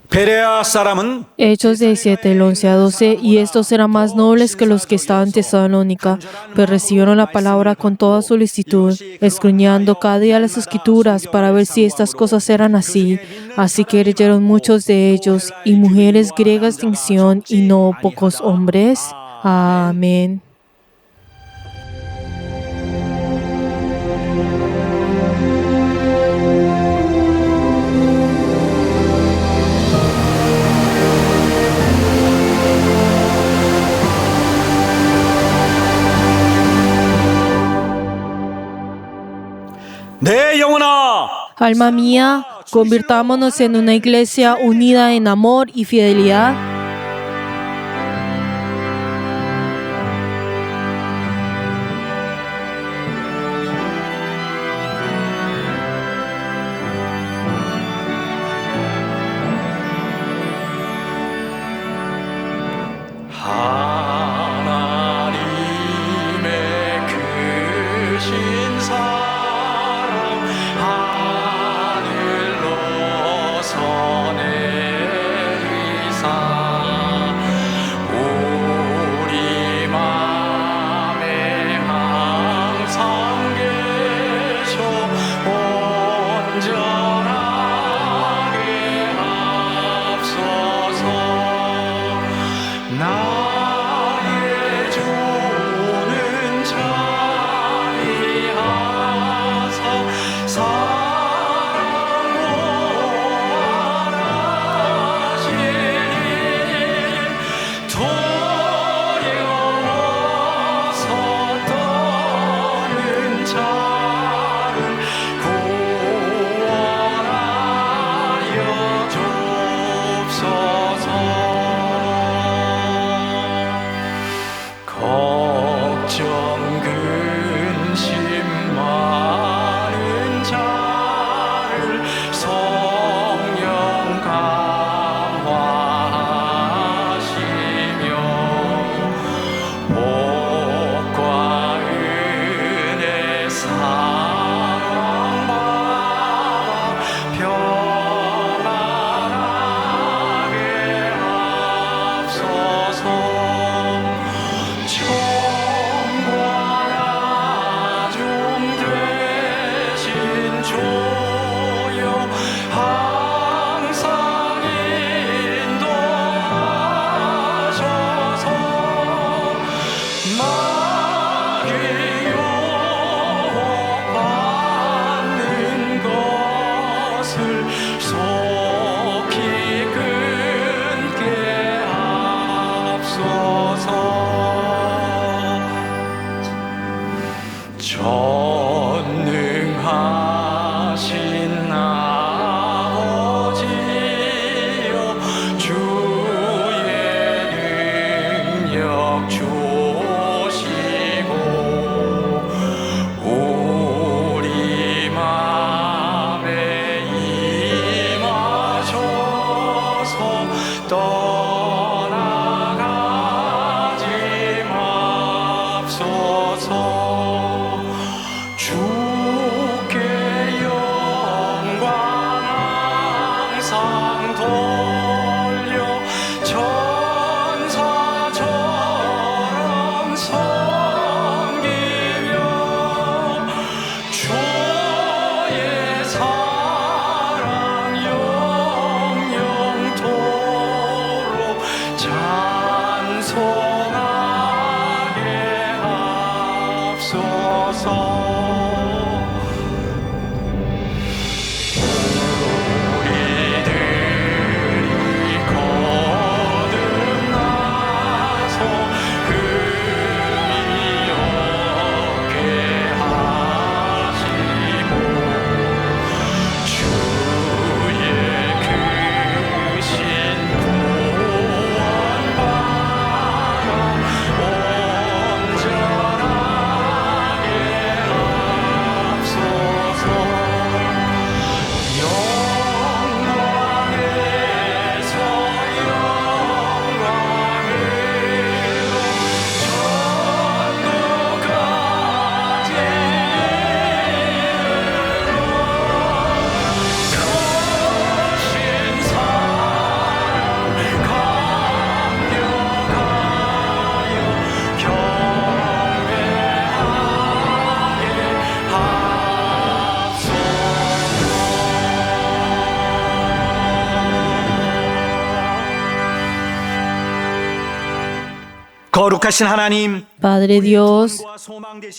베레아 사람은 Hechos 17, del 11 a 12, y estos eran más nobles que los que estaban en Tesalónica, pues recibieron la palabra con toda solicitud, escudriñando cada día las Escrituras para ver si estas cosas eran así. Así que creyeron muchos de ellos, y mujeres griegas de distinción, y no pocos hombres. Amén. 내 영혼아, Alma mía, convirtámonos en una iglesia unida en amor y fidelidad. 하나님의 크신 사랑 하늘로서 내리사 우리 맘에 항상 계셔 온전하게 앞서서 나의 주는 자비하사 사랑 모아라시니 두려워서 떠는 자를 구원하여 줍소서. 걱정 근심 많은 자를 성령 감화하시며 복과 은혜 사랑받아 평안하게 앞서서 청과나 좀 되신 주여 항상 인도하셔서 마귀 유혹받는 것을 속히 끊게 앞서서 전능하신 거룩하신 하나님, Padre Dios,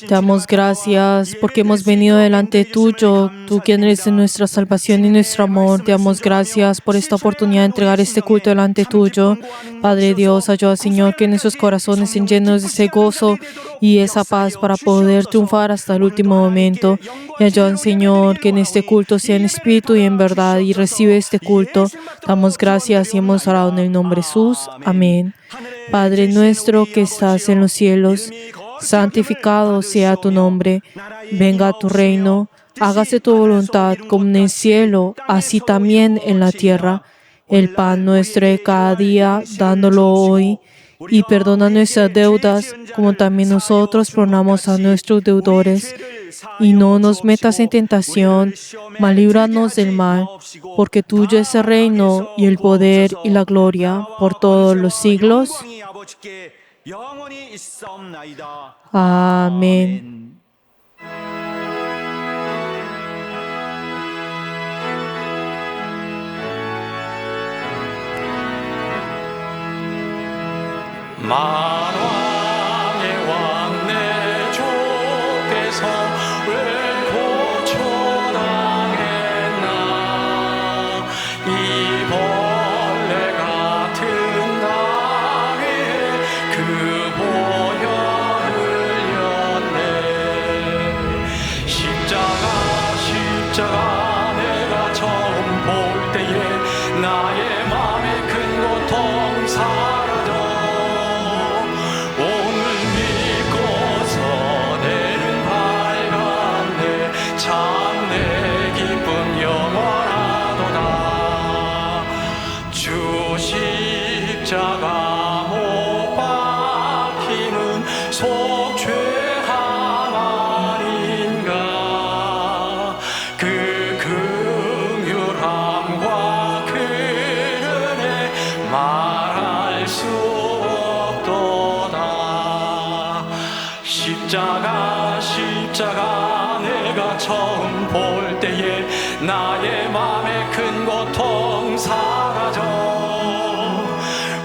te damos gracias porque hemos venido delante tuyo, tú quien eres nuestra salvación y nuestro amor. Te damos gracias por esta oportunidad de entregar este culto delante tuyo. Padre Dios, ayuda, Señor, que nuestros corazones estén llenos de ese gozo y esa paz para poder triunfar hasta el último momento. Y ayuda, Señor, que en este culto sea en espíritu y en verdad, y recibe este culto. Damos gracias y hemos orado en el nombre de Jesús. Amén. Padre nuestro que estás en los cielos, santificado sea tu nombre. Venga tu reino, hágase tu voluntad como en el cielo, así también en la tierra. El pan nuestro de cada día, dándolo hoy, y perdona nuestras deudas, como también nosotros perdonamos a nuestros deudores. Y no nos metas en tentación, mas líbranos del mal, porque tuyo es el reino, y el poder, y la gloria, por todos los siglos. Amén. 만왕의 왕 내 주께서 왜 고초당했나. 이 벌레 같은 나위에 그 보혈을 흘렸네. 십자가 내가 처음 볼 때에 나의 맘에 큰 고통 사라져. 오늘 믿고서 내는 밝았네. 참 내 기쁨 영원하도다. 주 십자가 못 박히는 속죄함 아닌가. 그 긍휼함과 그 은혜 말할 수 없도다. 십자가 내가 처음 볼 때에 나의 맘에 큰 고통 사라져.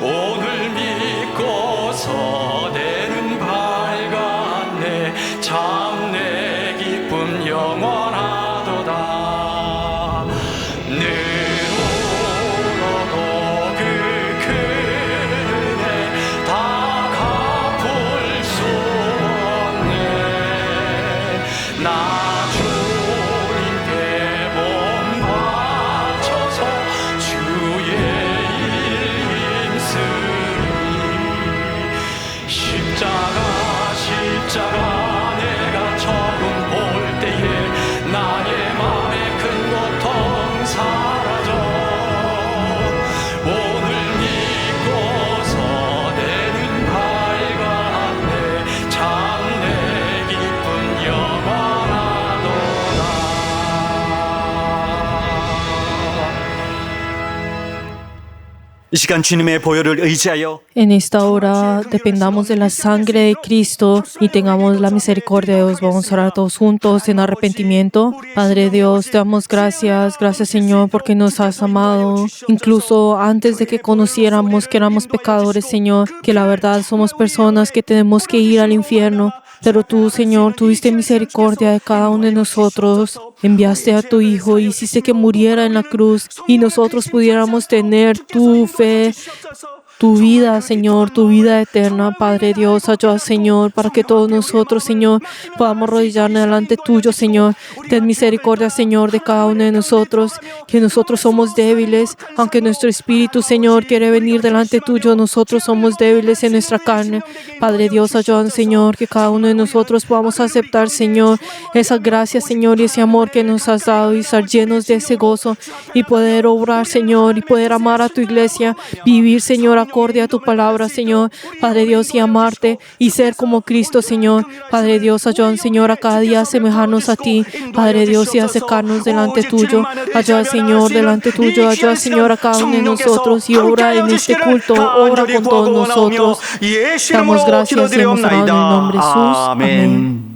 오늘 믿고서 내는 밝았네. 참 내 기쁨 영원하도다. 늘 울어도 그 큰 은혜 다 갚을 수 없네. 나 주님께 몸 바쳐서 주의 일 힘쓰리. 십자가 내가 처음 볼 때에 나의 맘에 큰 고통 사라져. 오늘 믿고서 내는 밝았네. 참 내 기쁨 영원하도다. 이 시간 주님의 보혈을 의지하여 En esta hora dependamos de la sangre de Cristo y tengamos la misericordia de Dios. Vamos a orar todos juntos en arrepentimiento. Padre Dios, te damos gracias. Gracias, Señor, porque nos has amado. Incluso antes de que conociéramos que éramos pecadores, Señor, que la verdad somos personas que tenemos que ir al infierno. Pero tú, Señor, tuviste misericordia de cada uno de nosotros. Enviaste a tu Hijo y hiciste que muriera en la cruz y nosotros pudiéramos tener tu fe, tu vida, Señor, tu vida eterna. Padre Dios, ayuda, Señor, para que todos nosotros, Señor, podamos arrodillarnos delante tuyo, Señor. Ten misericordia, Señor, de cada uno de nosotros, que nosotros somos débiles, aunque nuestro espíritu, Señor, quiere venir delante tuyo, nosotros somos débiles en nuestra carne. Padre Dios, ayuda, Señor, que cada uno de nosotros podamos aceptar, Señor, esa gracia, Señor, y ese amor que nos has dado y estar llenos de ese gozo y poder obrar, Señor, y poder amar a tu iglesia, vivir, Señor, acorde a tu palabra, Señor, Padre Dios, y amarte y ser como Cristo, Señor. Padre Dios, ayúdanos, Señor, a cada día asemejarnos a ti, Padre Dios, y acercarnos delante tuyo. Ayuda, Señor, delante tuyo. Ayuda, Señor, a cada uno de nosotros y obra en este culto, obra con todos nosotros. Damos gracias y hemos orado en el nombre de Jesús. Amén.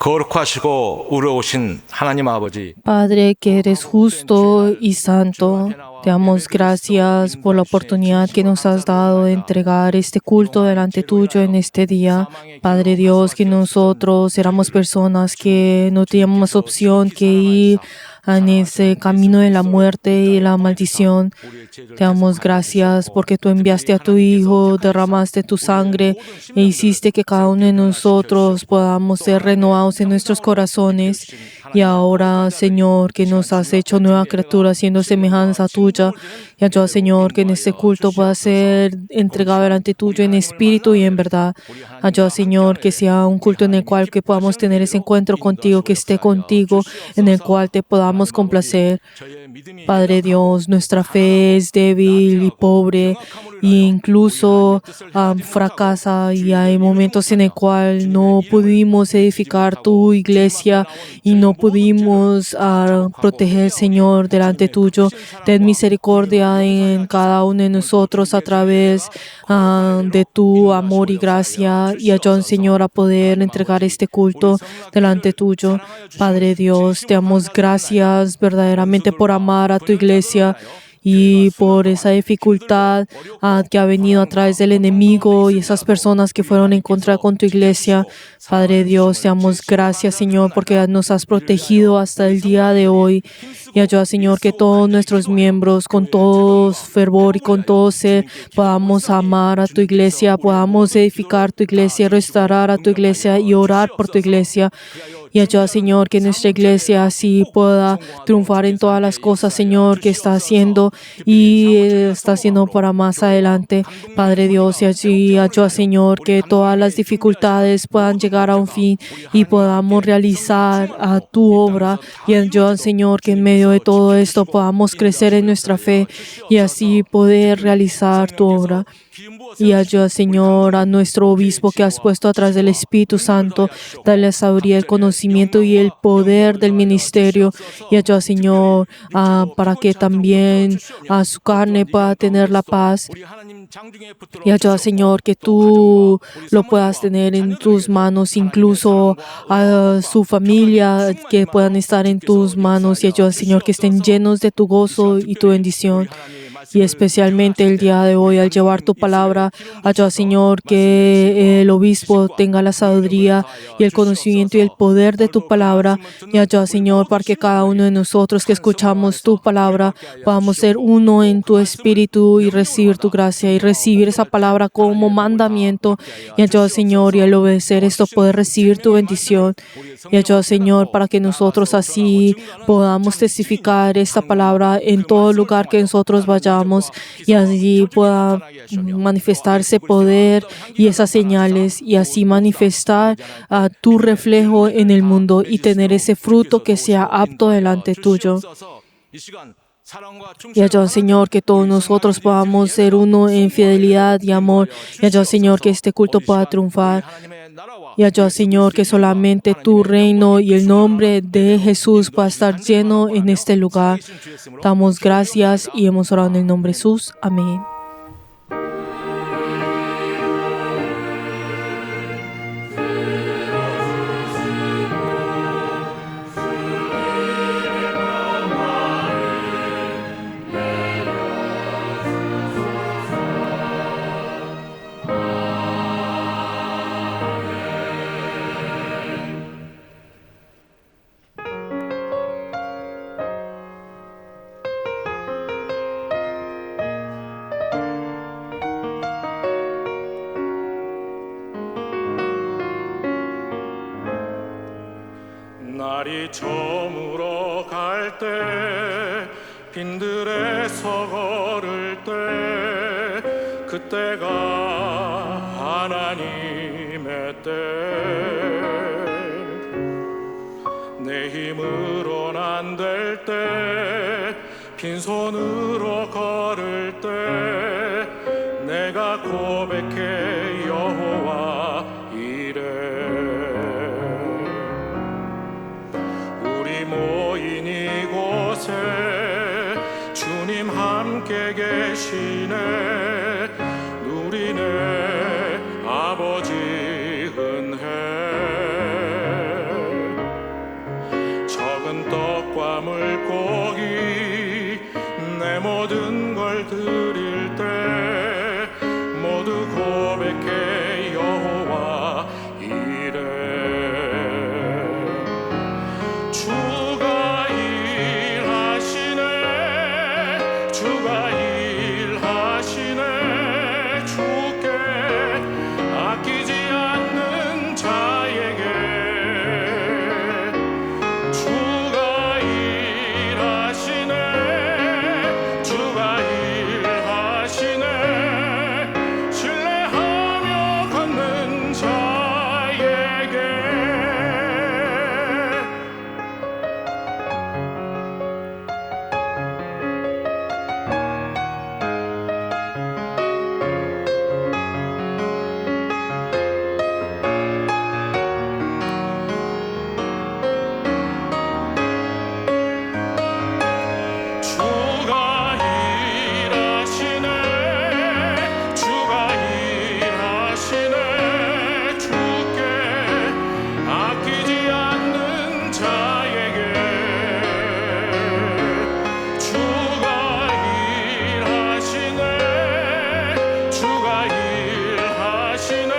거룩하시고 의로우신 하나님 아버지, Padre, que eres justo y santo, te damos gracias por la oportunidad que nos has dado de entregar este culto delante tuyo en este día. Padre Dios, que nosotros éramos personas que no teníamos más opción que ir en ese camino de la muerte y la maldición. Te damos gracias porque tú enviaste a tu Hijo, derramaste tu sangre e hiciste que cada uno de nosotros podamos ser renovados en nuestros corazones. Y ahora, Señor, que nos has hecho nueva criatura, siendo semejanza tuya. Y ayuda, Señor, que en este culto pueda ser entregado delante tuyo en espíritu y en verdad. Ayuda, Señor, que sea un culto en el cual que podamos tener ese encuentro contigo, que esté contigo, en el cual te podamos complacer. Padre Dios, nuestra fe es débil y pobre e incluso fracasa, y hay momentos en el cual no pudimos edificar tu iglesia y no pudimos proteger, Señor, delante tuyo. Ten misericordia en cada uno de nosotros a través de tu amor y gracia, y ayúdanos, Señor, a poder entregar este culto delante tuyo. Padre Dios, te damos gracias verdaderamente por amar a tu iglesia y por esa dificultad que ha venido a través del enemigo y esas personas que fueron en contra con tu iglesia. Padre Dios, te damos gracias, Señor, porque nos has protegido hasta el día de hoy. Y ayuda, Señor, que todos nuestros miembros, con todo fervor y con todo ser, podamos amar a tu iglesia, podamos edificar tu iglesia, restaurar a tu iglesia y orar por tu iglesia. Y ayuda, Señor, que nuestra iglesia así pueda triunfar en todas las cosas, Señor, que está haciendo y está haciendo para más adelante. Padre Dios, y allí ayuda, Señor, que todas las dificultades puedan llegar a un fin y podamos realizar tu obra. Y ayuda, Señor, que en medio de todo esto podamos crecer en nuestra fe y así poder realizar tu obra. Y ayuda, Señor, a nuestro obispo que has puesto a través del Espíritu Santo, dale la sabiduría, el conocimiento y el poder del ministerio. Y ayuda, Señor, para que también su carne pueda tener la paz. Y ayuda, Señor, que tú lo puedas tener en tus manos, incluso a su familia, que puedan estar en tus manos. Y ayuda, Señor, que estén llenos de tu gozo y tu bendición. Y especialmente el día de hoy, al llevar tu palabra, ayuda, Señor, que el obispo tenga la sabiduría y el conocimiento y el poder de tu palabra. Y ayuda, Señor, para que cada uno de nosotros que escuchamos tu palabra podamos ser uno en tu espíritu y recibir tu gracia y recibir esa palabra como mandamiento. Y ayuda, Señor, y al obedecer esto poder recibir tu bendición. Y ayuda, Señor, para que nosotros así podamos testificar esta palabra en todo lugar que nosotros vayamos, y allí pueda manifestarse poder y esas señales, y así manifestar tu reflejo en el mundo y tener ese fruto que sea apto delante tuyo. Y ayuda, Señor, que todos nosotros podamos ser uno en fidelidad y amor. Y ayuda, Señor, que este culto pueda triunfar. Y ayuda, Señor, que solamente tu reino y el nombre de Jesús pueda estar lleno en este lugar. Damos gracias y hemos orado en el nombre de Jesús. Amén. 날이 저물어 갈 때 빈들에서 걸을 때 그때가 하나님의 때 내 힘으론 안 될 때 빈손으로 걸을 때 내가 고백해 여호와 이래 모인 이곳에 주님 함께 계시네 누리네 아버지 은혜 적은 떡과 물고기 내 모든 걸 드릴 때 모두 고백해 여호와 이래 주가 일하시네 주가 일하시네 주께 아끼지 않는 자에게 주가 일하시네 주가 일하시네 신뢰하며 걷는 자에게 주가 일하시네 주가 일하시네 주께 아끼지 않는 자에게 주가 일하시네 주가 일하시네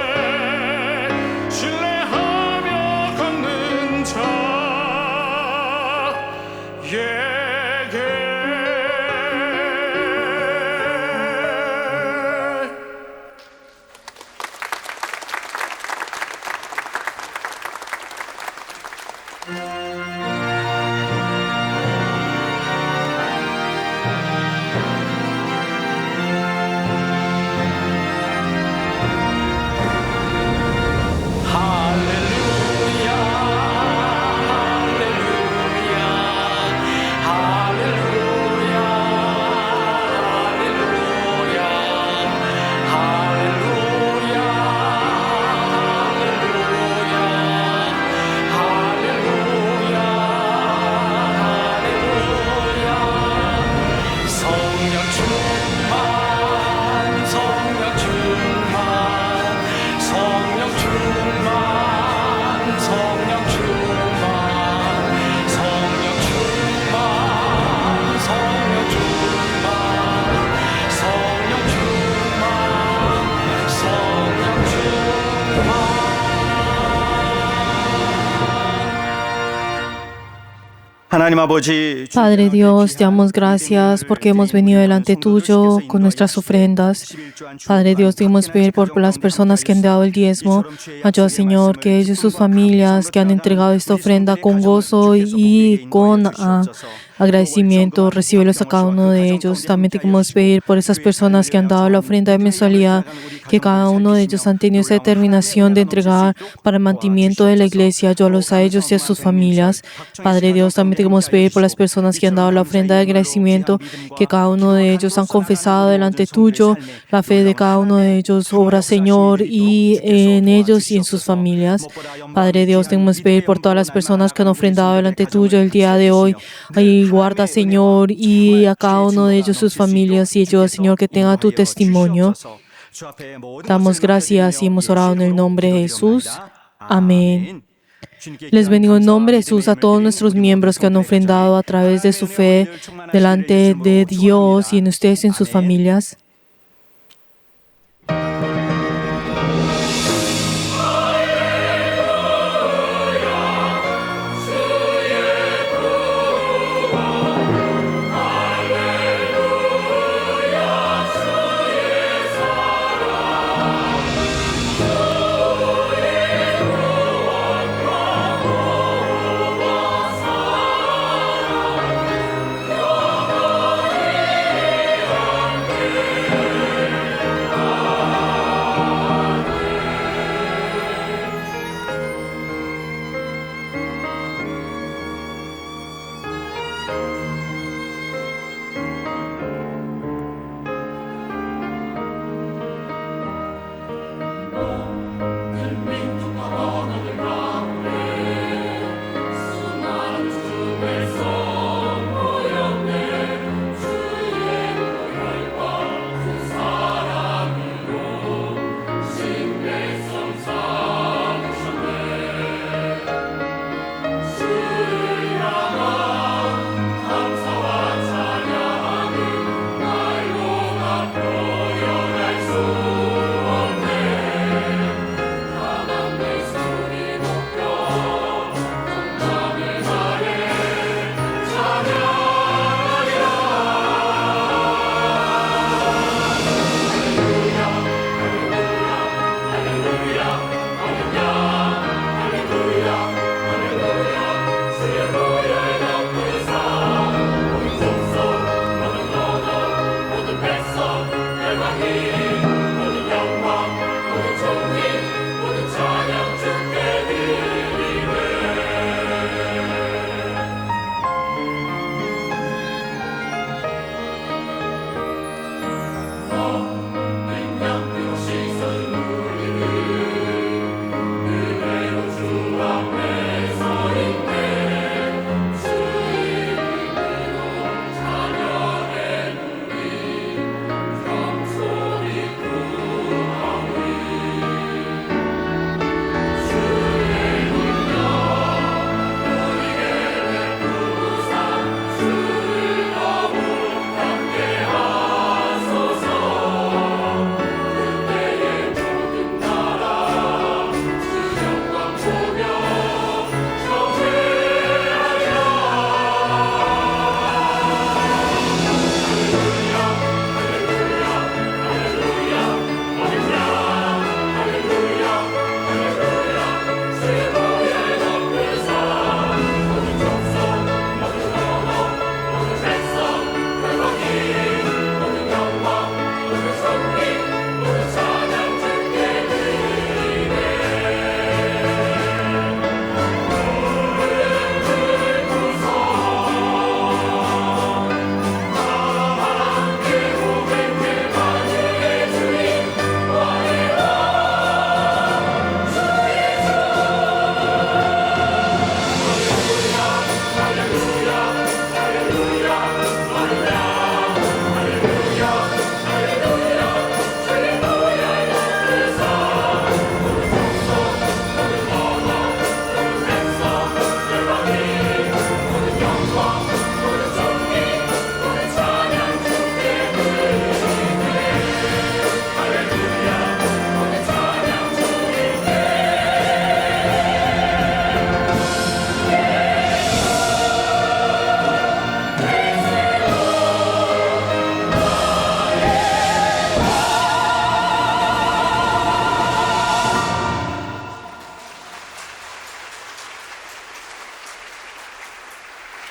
신뢰하며 걷는 자에게 할렐루야 할렐루야 할렐루야 할렐루야 할렐루야 할렐루야 할렐루야 성령 충만 성령 충만 성령 충만 성령 충만 성령 충만 성령 충만 성령 충만 성령 충만 하나님 아버지 Padre Dios, te damos gracias porque hemos venido delante tuyo con nuestras ofrendas. Padre Dios, te damos pedir por las personas que han dado el diezmo. Ayuda, Señor, que ellos y sus familias que han entregado esta ofrenda con gozo y con agradecimiento, recíbelos a cada uno de ellos. También te queremos pedir por esas personas que han dado la ofrenda de mensualidad, que cada uno de ellos han tenido esa determinación de entregar para el mantenimiento de la iglesia. Ayúdalos a ellos y a sus familias. Padre Dios, también te queremos pedir por las personas que han dado la ofrenda de agradecimiento, que cada uno de ellos han confesado delante tuyo la fe de cada uno de ellos. Obra, Señor, y en ellos y en sus familias. Padre Dios, te queremos pedir por todas las personas que han ofrendado delante tuyo el día de hoy. Y guarda, Señor, y a cada uno de ellos sus familias, y ayuda, Señor, que tenga tu testimonio. Damos gracias y hemos orado en el nombre de Jesús. Amén. Les bendigo en nombre de Jesús a todos nuestros miembros que han ofrendado a través de su fe delante de Dios y en ustedes y en sus familias.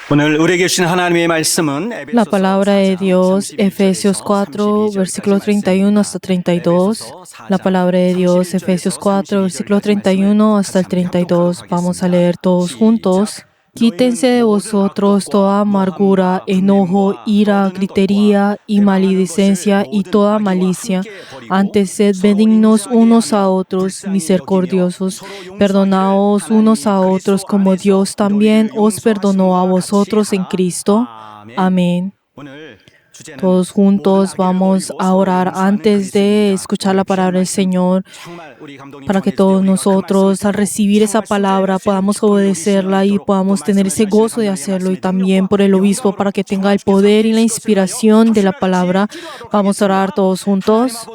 오늘 우리에게 주신 하나님의 말씀은 La palabra de Dios, Efesios 4, versículo 31 hasta 32. La palabra de Dios, Efesios 4, versículo 31 hasta el 32. Vamos a leer todos juntos. Quítense de vosotros toda amargura, enojo, ira, gritería y maledicencia y toda malicia. Antes sed benignos unos a otros, misericordiosos, perdonaos unos a otros como Dios también os perdonó a vosotros en Cristo. Amén. Todos juntos vamos a orar antes de escuchar la palabra del Señor, para que todos nosotros al recibir esa palabra podamos obedecerla y podamos tener ese gozo de hacerlo, y también por el obispo para que tenga el poder y la inspiración de la palabra. Vamos a orar todos juntos.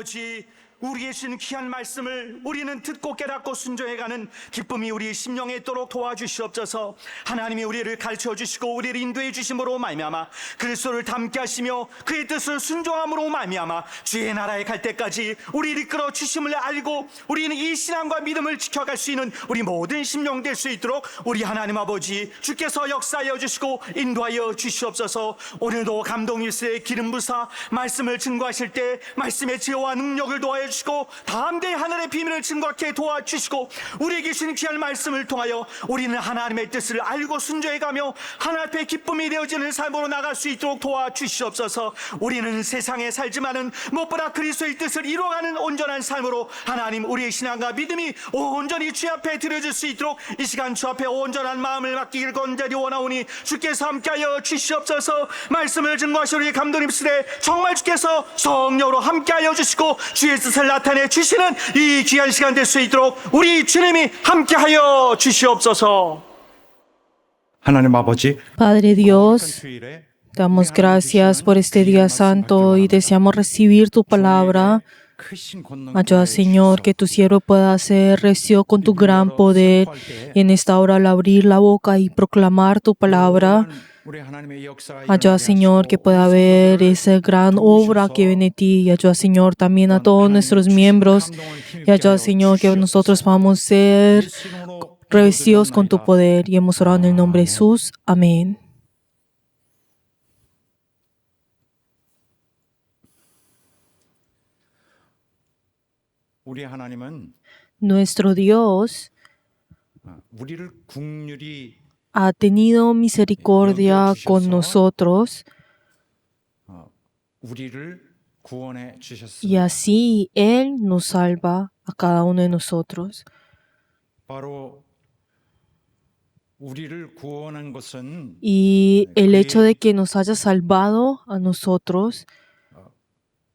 우리의 주신 귀한 말씀을 우리는 듣고 깨닫고 순종해가는 기쁨이 우리의 심령에 있도록 도와주시옵소서. 하나님이 우리를 가르쳐 주시고 우리를 인도해 주심으로 말미암아 그리스도를 닮게 하시며 그의 뜻을 순종함으로 말미암아 주의 나라에 갈 때까지 우리를 이끌어 주심을 알고 우리는 이 신앙과 믿음을 지켜갈 수 있는 우리 모든 심령 될 수 있도록 우리 하나님 아버지 주께서 역사하여 주시고 인도하여 주시옵소서. 오늘도 감동일수의 기름 부사 말씀을 증거하실 때 말씀의 지혜와 능력을 도하여 주시고 담대히 하늘의 비밀을 증거하게 도와주시고 우리에게 주신 귀한 말씀을 통하여 우리는 하나님의 뜻을 알고 순종해가며 하나님 앞에 기쁨이 되어지는 삶으로 나갈 수 있도록 도와주시옵소서. 우리는 세상에 살지만은 무엇보다 그리스도의 뜻을 이루어가는 온전한 삶으로 하나님 우리의 신앙과 믿음이 온전히 주 앞에 드려질 수 있도록 이 시간 주 앞에 온전한 마음을 맡기길 간절히 원하오니 주께서 함께하여 주시옵소서. 말씀을 증거하시는 우리 감독님 시대 정말 주께서 성령으로 함께하여 주시고 주의 뜻을 나타내 주시는 이 귀한 시간 될 수 있도록 우리 주님이 함께하여 주시옵소서. 하나님 아버지 Padre Dios, 주일에 damos gracias por este día santo y deseamos recibir tu palabra. 크신 권능 Ayuda, Señor, que tu siervo pueda ser recio con tu gran poder, y en esta hora al abrir la boca y proclamar tu palabra. 우리 하나님의 역사가 Ayuda, Señor, que pueda haber esa gran obra que viene de ti. Y ayuda, Señor, también a todos nuestros miembros. Y ayuda, Señor, que nosotros vamos a ser revestidos con tu poder. Y hemos orado en el nombre de Jesús. Amén. 우리 하나님은 Nuestro Dios 우리를 국률이 ha tenido misericordia con nosotros, 우리를 구원해 y 주셨습니다. así Él nos salva a cada uno de nosotros. 바로 우리를 구원한 것은 Y el hecho de que nos haya salvado a nosotros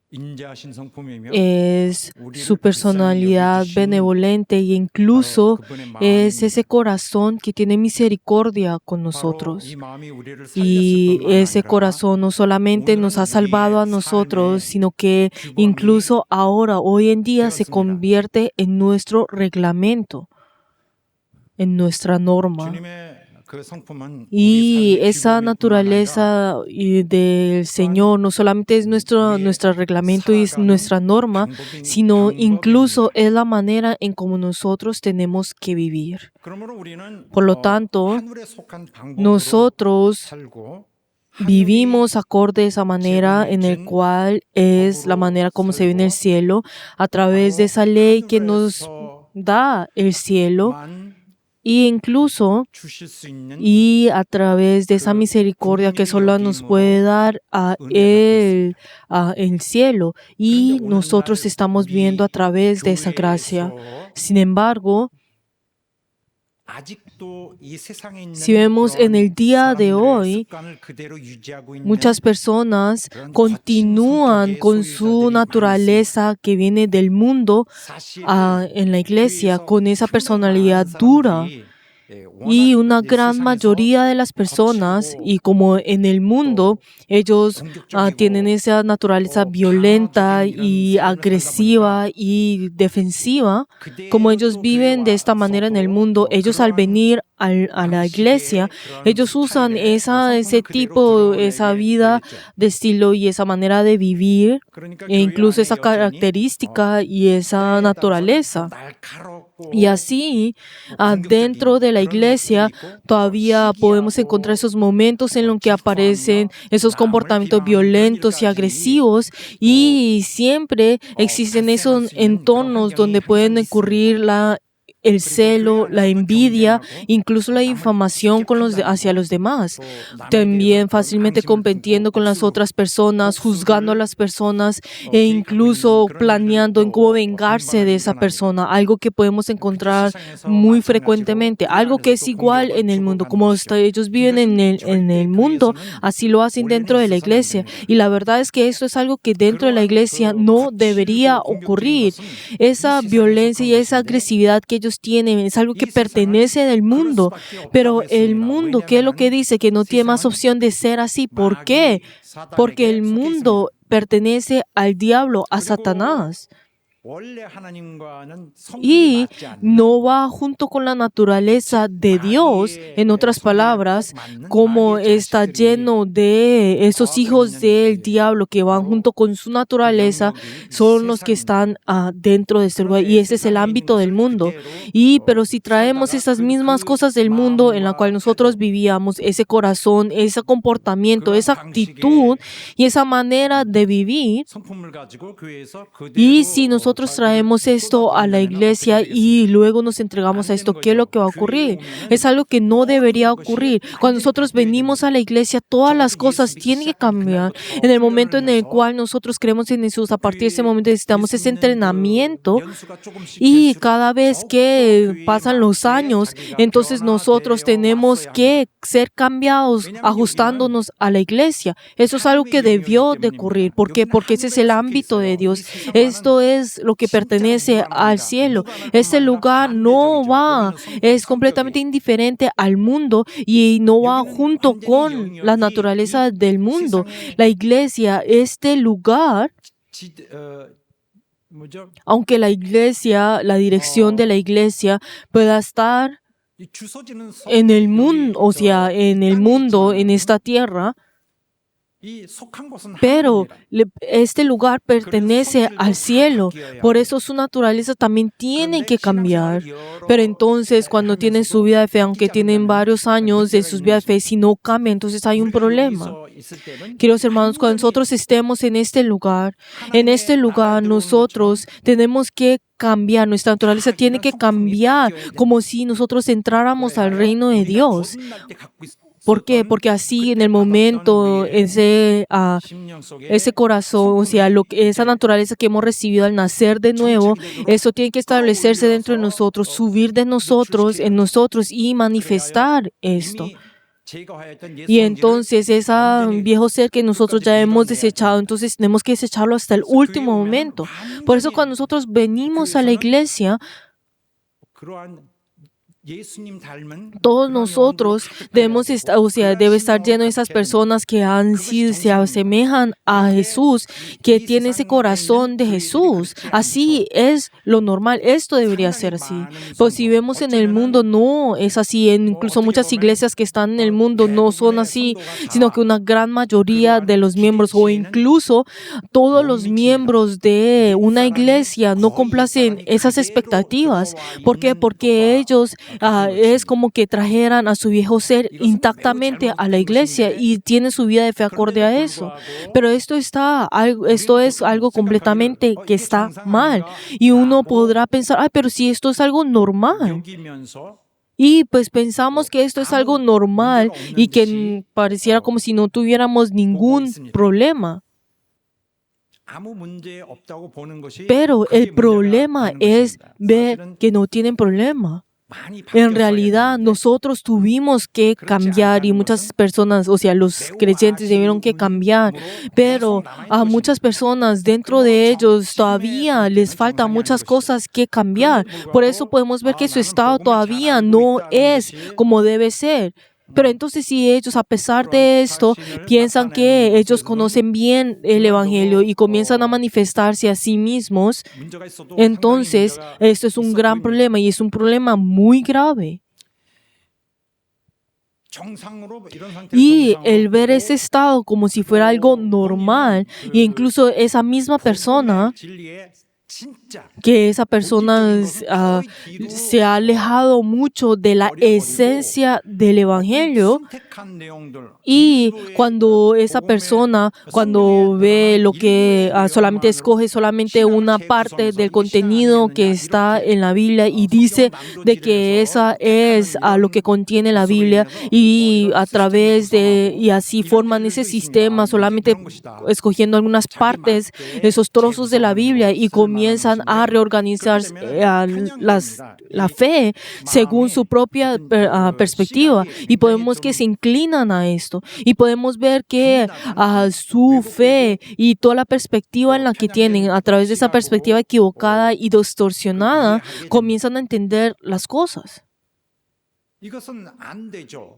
인자하신 성품이며 es su personalidad benevolente, y incluso es ese corazón que tiene misericordia con nosotros. 이 마음이 우리를 Y 살렸을 ese 뿐만 corazón no solamente nos ha salvado a nosotros, sino que incluso ahora, hoy en día, se convierte en nuestro reglamento, en nuestra norma. 주님의 그 성품은 Y 우리 삶의 esa 기본일 뿐만 naturaleza del Señor no solamente es nuestro reglamento y es nuestra norma, sino incluso es la manera en cómo nosotros tenemos que vivir. 그러므로 우리는 Por lo tanto, 하늘에 속한 방법으로 nosotros 살고 vivimos acorde a esa manera en el cual es la manera como se ve en el cielo, a través de esa ley que nos da el cielo, 만 y incluso 주실 수 있는 y a través de esa misericordia que solo nos puede dar a Él, a el cielo, y nosotros estamos viendo a través de esa gracia. Sin embargo, 아직도 이 세상에 있는 si vemos en el día de 사람들의 hoy, 습관을 그대로 유지하고 있는 muchas personas continúan con su naturaleza que viene del mundo 사실은 en la iglesia, 교회에서 con esa 흉내낼 personalidad 많은 dura. 사람들이, Y 워낙 una 이 gran 세상에서 mayoría de las personas, y como en el mundo, ellos tienen esa naturaleza violenta y agresiva y defensiva, como ellos viven de esta manera en el mundo, ellos al venir a la iglesia, ellos usan ese tipo, esa vida de estilo y esa manera de vivir, e incluso esa característica y esa naturaleza. Y así, dentro de la iglesia, todavía podemos encontrar esos momentos en los que aparecen esos comportamientos violentos y agresivos, y siempre existen esos entornos donde pueden ocurrir el celo, la envidia, incluso la difamación hacia los demás. También fácilmente compitiendo con las otras personas, juzgando a las personas e incluso planeando en cómo vengarse de esa persona. Algo que podemos encontrar muy frecuentemente. Algo que es igual en el mundo. Como ellos viven en el mundo, así lo hacen dentro de la iglesia. Y la verdad es que esto es algo que dentro de la iglesia no debería ocurrir. Esa violencia y esa agresividad que ellos tienen es algo que pertenece del mundo, pero el mundo, ¿qué es lo que dice? Que no tiene más opción de ser así. ¿Por qué? Porque el mundo pertenece al diablo, a Satanás. Y no va junto con la naturaleza de Dios. En otras palabras, como está lleno de esos hijos del diablo que van junto con su naturaleza, son los que están dentro de este lugar. Y ese es el ámbito del mundo. Pero si traemos esas mismas cosas del mundo en la cual nosotros vivíamos, ese corazón, ese comportamiento, esa actitud y esa manera de vivir, y si nosotros traemos esto a la iglesia y luego nos entregamos a esto, ¿qué es lo que va a ocurrir? Es algo que no debería ocurrir. Cuando nosotros venimos a la iglesia, todas las cosas tienen que cambiar. En el momento en el cual nosotros creemos en Jesús, a partir de ese momento necesitamos ese entrenamiento, y cada vez que pasan los años, entonces nosotros tenemos que ser cambiados, ajustándonos a la iglesia. Eso es algo que debió de ocurrir. ¿Por qué? Porque ese es el ámbito de Dios. Esto es lo que pertenece al cielo. Este lugar no va, es completamente indiferente al mundo y no va junto con la naturaleza del mundo. La iglesia, este lugar, aunque la iglesia, la dirección de la iglesia pueda estar en el mundo, o sea, en el mundo, en esta tierra, pero este lugar pertenece al cielo. Por eso su naturaleza también tiene que cambiar. Pero entonces, cuando tienen su vida de fe, aunque tienen varios años de sus vidas de fe, si no cambia, entonces hay un problema. Queridos hermanos, cuando nosotros estemos en este lugar nosotros tenemos que cambiar. Nuestra naturaleza tiene que cambiar, como si nosotros entráramos al reino de Dios. ¿Por qué? Porque así en el momento ese corazón, o sea, esa naturaleza que hemos recibido al nacer de nuevo, eso tiene que establecerse dentro de nosotros, subir en nosotros y manifestar esto. Y entonces ese viejo ser que nosotros ya hemos desechado, entonces tenemos que desecharlo hasta el último momento. Por eso cuando nosotros venimos a la iglesia, todos nosotros debe estar lleno de esas personas que se asemejan a Jesús, que tienen ese corazón de Jesús. Así es lo normal. Esto debería ser así. Pues si vemos en el mundo, no es así. Incluso muchas iglesias que están en el mundo no son así, sino que una gran mayoría de los miembros, o incluso todos los miembros de una iglesia, no complacen esas expectativas. ¿Por qué? Porque ellos es como que trajeran a su viejo ser intactamente a la iglesia y tienen su vida de fe acorde a eso. Pero esto es algo completamente que está mal. Y uno podrá pensar, pero si esto es algo normal. Y pues pensamos que esto es algo normal y que pareciera como si no tuviéramos ningún problema. Pero el problema es ver que no tienen problema. En realidad, nosotros tuvimos que cambiar y muchas personas, o sea, los creyentes tuvieron que cambiar, pero a muchas personas dentro de ellos todavía les faltan muchas cosas que cambiar. Por eso podemos ver que su estado todavía no es como debe ser. Pero entonces si ellos, a pesar de esto, piensan que ellos conocen bien el Evangelio y comienzan a manifestarse a sí mismos, entonces esto es un gran problema y es un problema muy grave. Y el ver ese estado como si fuera algo normal, e incluso esa misma persona, que esa persona se ha alejado mucho de la esencia del Evangelio, y cuando esa persona, cuando ve lo que solamente escoge solamente una parte del contenido que está en la Biblia y dice de que esa es lo que contiene la Biblia, y a través de, y así forman ese sistema solamente escogiendo algunas partes, esos trozos de la Biblia, y comienzan a reorganizar la fe según su propia perspectiva, y podemos que se inclinan a esto, y podemos ver que su fe y toda la perspectiva en la que tienen a través de esa perspectiva equivocada y distorsionada comienzan a entender las cosas.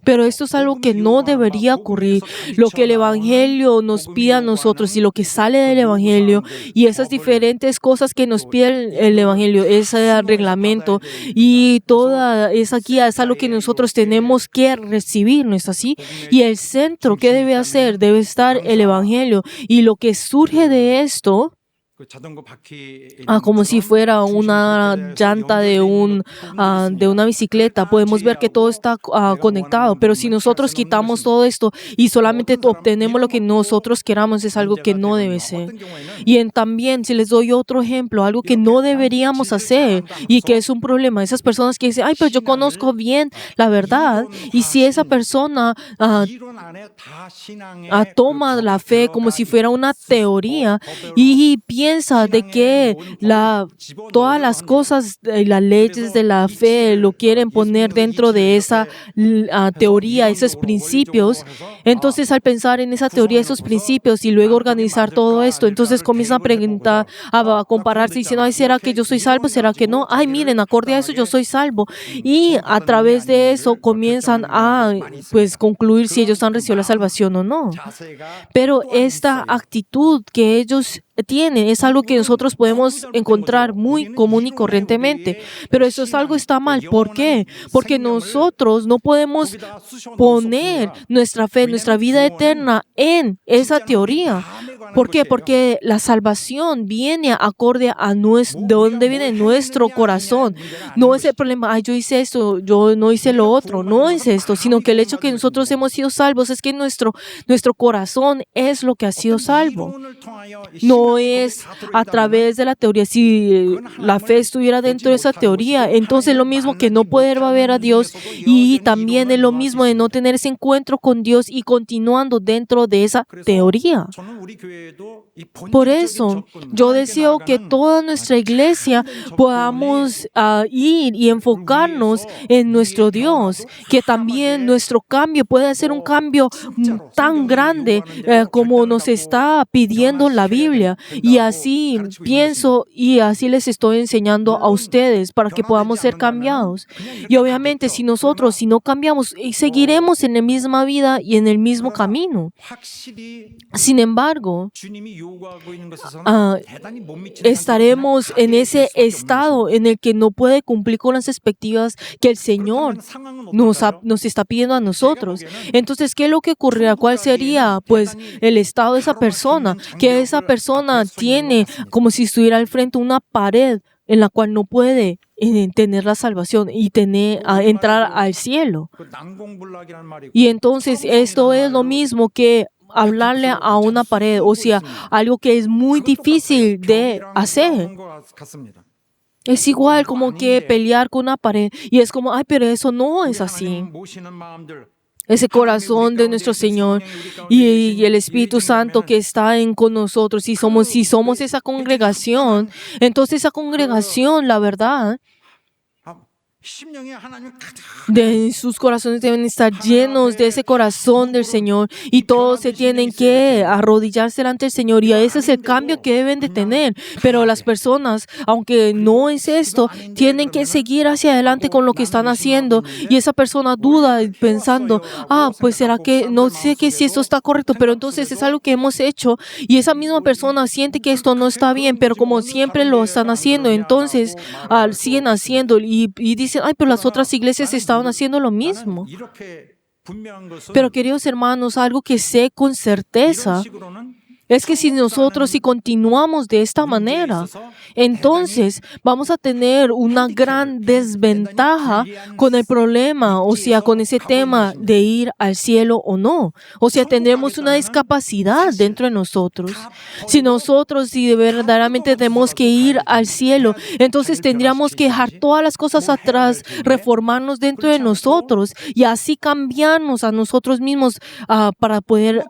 Pero esto es algo que no debería ocurrir. Lo que el Evangelio nos pide a nosotros y lo que sale del Evangelio y esas diferentes cosas que nos pide el Evangelio, ese reglamento y toda esa guía es algo que nosotros tenemos que recibir, ¿no es así? Y el centro, ¿qué debe hacer? Debe estar el Evangelio, y lo que surge de esto, como si fuera una llanta de una bicicleta, podemos ver que todo está conectado, pero si nosotros quitamos todo esto y solamente obtenemos lo que nosotros queramos, es algo que no debe ser. Y también, si les doy otro ejemplo, algo que no deberíamos hacer y que es un problema, esas personas que dicen, ay, pero yo conozco bien la verdad, y si esa persona toma la fe como si fuera una teoría y piensa de que todas las cosas y las leyes de la fe lo quieren poner dentro de esa teoría, esos principios, entonces al pensar en esa teoría, esos principios y luego organizar todo esto, entonces comienzan a preguntar, a compararse diciendo, ay, ¿será que yo soy salvo? ¿Será que no? Ay, miren, acorde a eso yo soy salvo. Y a través de eso comienzan a concluir si ellos han recibido la salvación o no. Pero esta actitud que ellos tienen es algo que nosotros podemos encontrar muy común y corrientemente, pero eso es algo que está mal. ¿Por qué? Porque nosotros no podemos poner nuestra fe, nuestra vida eterna en esa teoría. ¿Por qué? Porque la salvación viene acorde a de dónde viene nuestro corazón. No es el problema, ay, yo hice esto, yo no hice lo otro, no es esto, sino que el hecho que nosotros hemos sido salvos es que nuestro corazón es lo que ha sido salvo. No es a través de la teoría. Si la fe estuviera dentro de esa teoría, entonces es lo mismo que no poder ver a Dios, y también es lo mismo de no tener ese encuentro con Dios y continuando dentro de esa teoría. Por eso, yo deseo que toda nuestra iglesia podamos ir y enfocarnos en nuestro Dios, que también nuestro cambio pueda ser un cambio tan grande como nos está pidiendo la Biblia. Y así pienso y así les estoy enseñando a ustedes para que podamos ser cambiados. Y obviamente, si no cambiamos, seguiremos en la misma vida y en el mismo camino. Sin embargo, estaremos en ese estado en el que no puede cumplir con las expectativas que el Señor nos está pidiendo a nosotros. Entonces, ¿qué es lo que ocurrirá? ¿Cuál sería, el estado de esa persona? Que esa persona tiene como si estuviera al frente una pared en la cual no puede tener la salvación y entrar al cielo. Y entonces esto es lo mismo que hablarle a una pared, o sea, algo que es muy difícil de hacer. Es igual como que pelear con una pared, y es como, ay, pero eso no es así. Ese corazón de nuestro Señor y el Espíritu Santo que está con nosotros, si somos esa congregación, entonces esa congregación, la verdad, de sus corazones deben estar llenos de ese corazón del Señor, y todos se tienen que arrodillarse delante del Señor, y ese es el cambio que deben de tener. Pero las personas, aunque no es esto, tienen que seguir hacia adelante con lo que están haciendo, y esa persona duda pensando, pues será que no sé que si esto está correcto, pero entonces es algo que hemos hecho, y esa misma persona siente que esto no está bien, pero como siempre lo están haciendo, entonces siguen haciendo y dicen, ay, pero las otras iglesias estaban haciendo lo mismo. 분명한 것은 Pero queridos hermanos, algo que sé con certeza 이런 식으로는 es que si nosotros, si continuamos de esta manera, entonces vamos a tener una gran desventaja con el problema, o sea, con ese tema de ir al cielo o no. O sea, tendremos una discapacidad dentro de nosotros. Si verdaderamente tenemos que ir al cielo, entonces tendríamos que dejar todas las cosas atrás, reformarnos dentro de nosotros y así cambiarnos a nosotros mismos para poder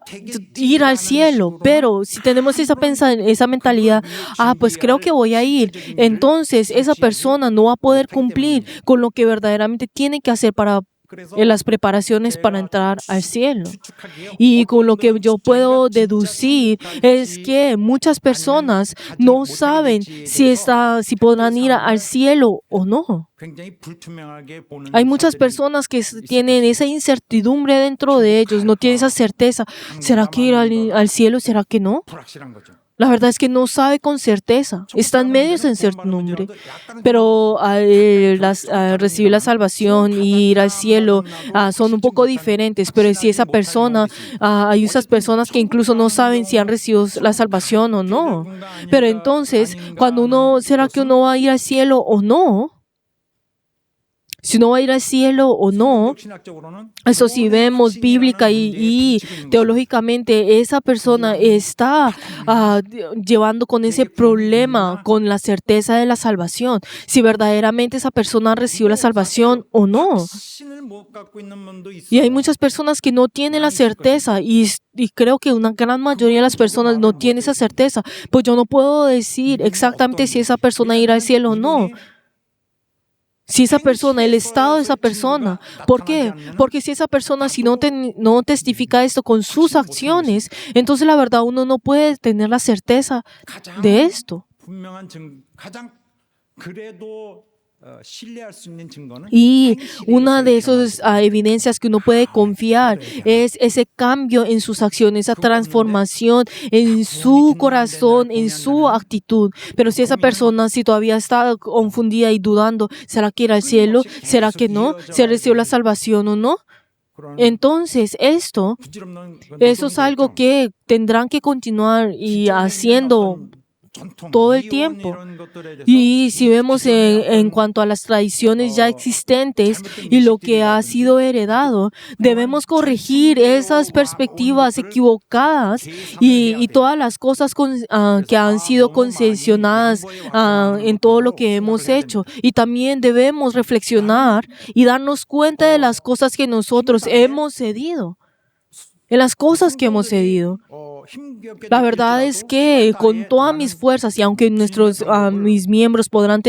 ir al cielo. Pero si tenemos esa mentalidad, pues creo que voy a ir, entonces esa persona no va a poder cumplir con lo que verdaderamente tiene que hacer para las preparaciones para entrar al cielo. Y con lo que yo puedo deducir es que muchas personas no saben si podrán ir al cielo o no. 굉장히 불투명하게 보는 Hay muchas 사람들이 personas que tienen esa incertidumbre dentro de ellos, no tienen esa certeza. ¿Será que ir al cielo? ¿Será que no? 불확실한 거죠. La verdad es que no sabe con certeza. Están medios en incertidumbre. Pero recibir la salvación y ir al cielo son un poco diferentes. Pero si esa persona, hay esas personas que incluso no saben si han recibido la salvación o no. Pero entonces, ¿será que uno va a ir al cielo o no? Si uno va a ir al cielo o no, 신학적으로는 eso si vemos bíblica y teológicamente, esa persona está llevando con ese problema, con la certeza de la salvación, si verdaderamente esa persona recibió la salvación o no. 신을 못 갖고 있는 분도 있어요. Y hay muchas personas que no tienen la certeza y creo que una gran mayoría de las personas no tienen esa certeza. Pues yo no puedo decir exactamente si esa persona irá al cielo o no. Si esa persona, el estado de esa persona. ¿Por qué? Porque si esa persona, si no testifica esto con sus acciones, entonces la verdad uno no puede tener la certeza de esto. 분명한 가장 그래도 신뢰할 수 있는 증거는 Y una de esas evidencias que uno puede confiar es ese cambio en sus acciones, esa transformación en su corazón, en su actitud. Pero si esa persona, si todavía está confundida y dudando, ¿será que irá al cielo? ¿Será que no? ¿Se recibió la salvación o no? Entonces, eso es algo que tendrán que continuar y haciendo todo el tiempo. Y si vemos en cuanto a las tradiciones ya existentes y lo que ha sido heredado, debemos corregir esas perspectivas equivocadas y todas las cosas que han sido concesionadas en todo lo que hemos hecho. Y también debemos reflexionar y darnos cuenta de las cosas que nosotros hemos cedido. En las cosas que hemos cedido. La verdad es que con todas mis fuerzas, y aunque mis miembros podrán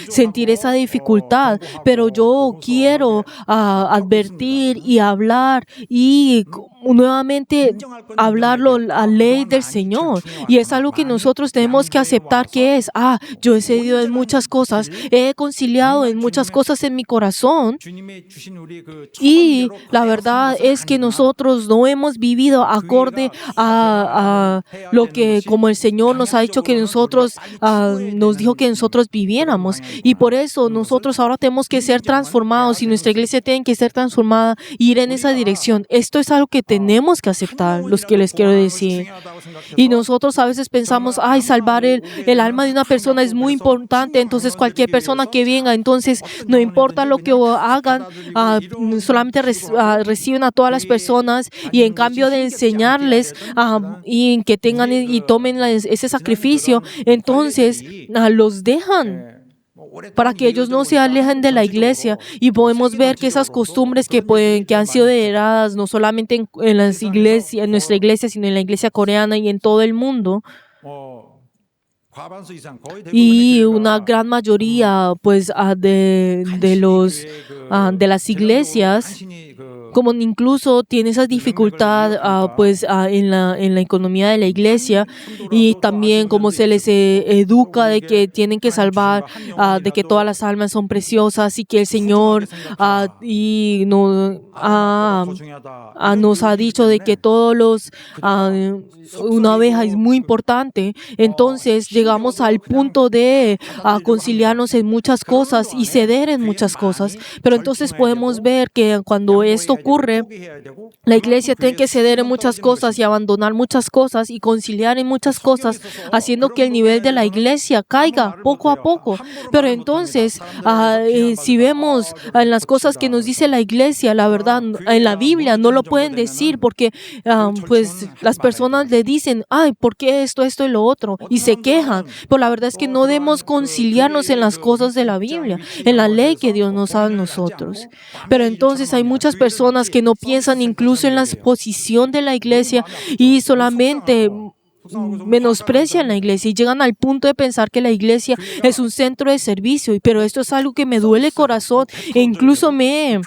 sentir esa dificultad, pero yo quiero advertir y hablar y nuevamente hablarlo la ley del Señor. Y es algo que nosotros tenemos que aceptar que es, yo he cedido en muchas cosas, he conciliado en muchas cosas en mi corazón. Y la verdad es que nosotros no hemos vivido acorde a lo que como el Señor nos ha dicho que nosotros nos dijo que nosotros viviéramos. Y por eso nosotros ahora tenemos que ser transformados y nuestra iglesia tiene que ser transformada e ir en esa dirección. Esto es algo que tenemos que aceptar, los que les quiero decir. Y nosotros a veces pensamos, salvar el alma de una persona es muy importante, entonces cualquier persona que venga, entonces no importa lo que hagan, solamente reciben a todas las personas y en cambio de enseñarles y que tengan y tomen ese sacrificio, entonces los dejan para que ellos no se alejen de la iglesia. Y podemos ver que esas costumbres que han sido heredadas no solamente en las iglesias, en nuestra iglesia, sino en la iglesia coreana y en todo el mundo. Y una gran mayoría de las iglesias como incluso tiene esa dificultad en la economía de la iglesia y también como se les educa de que tienen que salvar, de que todas las almas son preciosas y que el Señor nos ha dicho de que una oveja es muy importante. Entonces llegamos al punto de conciliarnos en muchas cosas y ceder en muchas cosas. Pero entonces podemos ver que cuando esto ocurre, la iglesia tiene que ceder en muchas cosas y abandonar muchas cosas y conciliar en muchas cosas, haciendo que el nivel de la iglesia caiga poco a poco. Pero entonces, si vemos en las cosas que nos dice la iglesia, la verdad, en la Biblia no lo pueden decir porque pues las personas le dicen, ay, ¿por qué esto y lo otro? Y se quejan. Pero la verdad es que no debemos conciliarnos en las cosas de la Biblia, en la ley que Dios nos da a nosotros. Pero entonces hay muchas personas que no piensan incluso en la posición de la iglesia y solamente menosprecian la iglesia y llegan al punto de pensar que la iglesia es un centro de servicio. Pero esto es algo que me duele el corazón e incluso me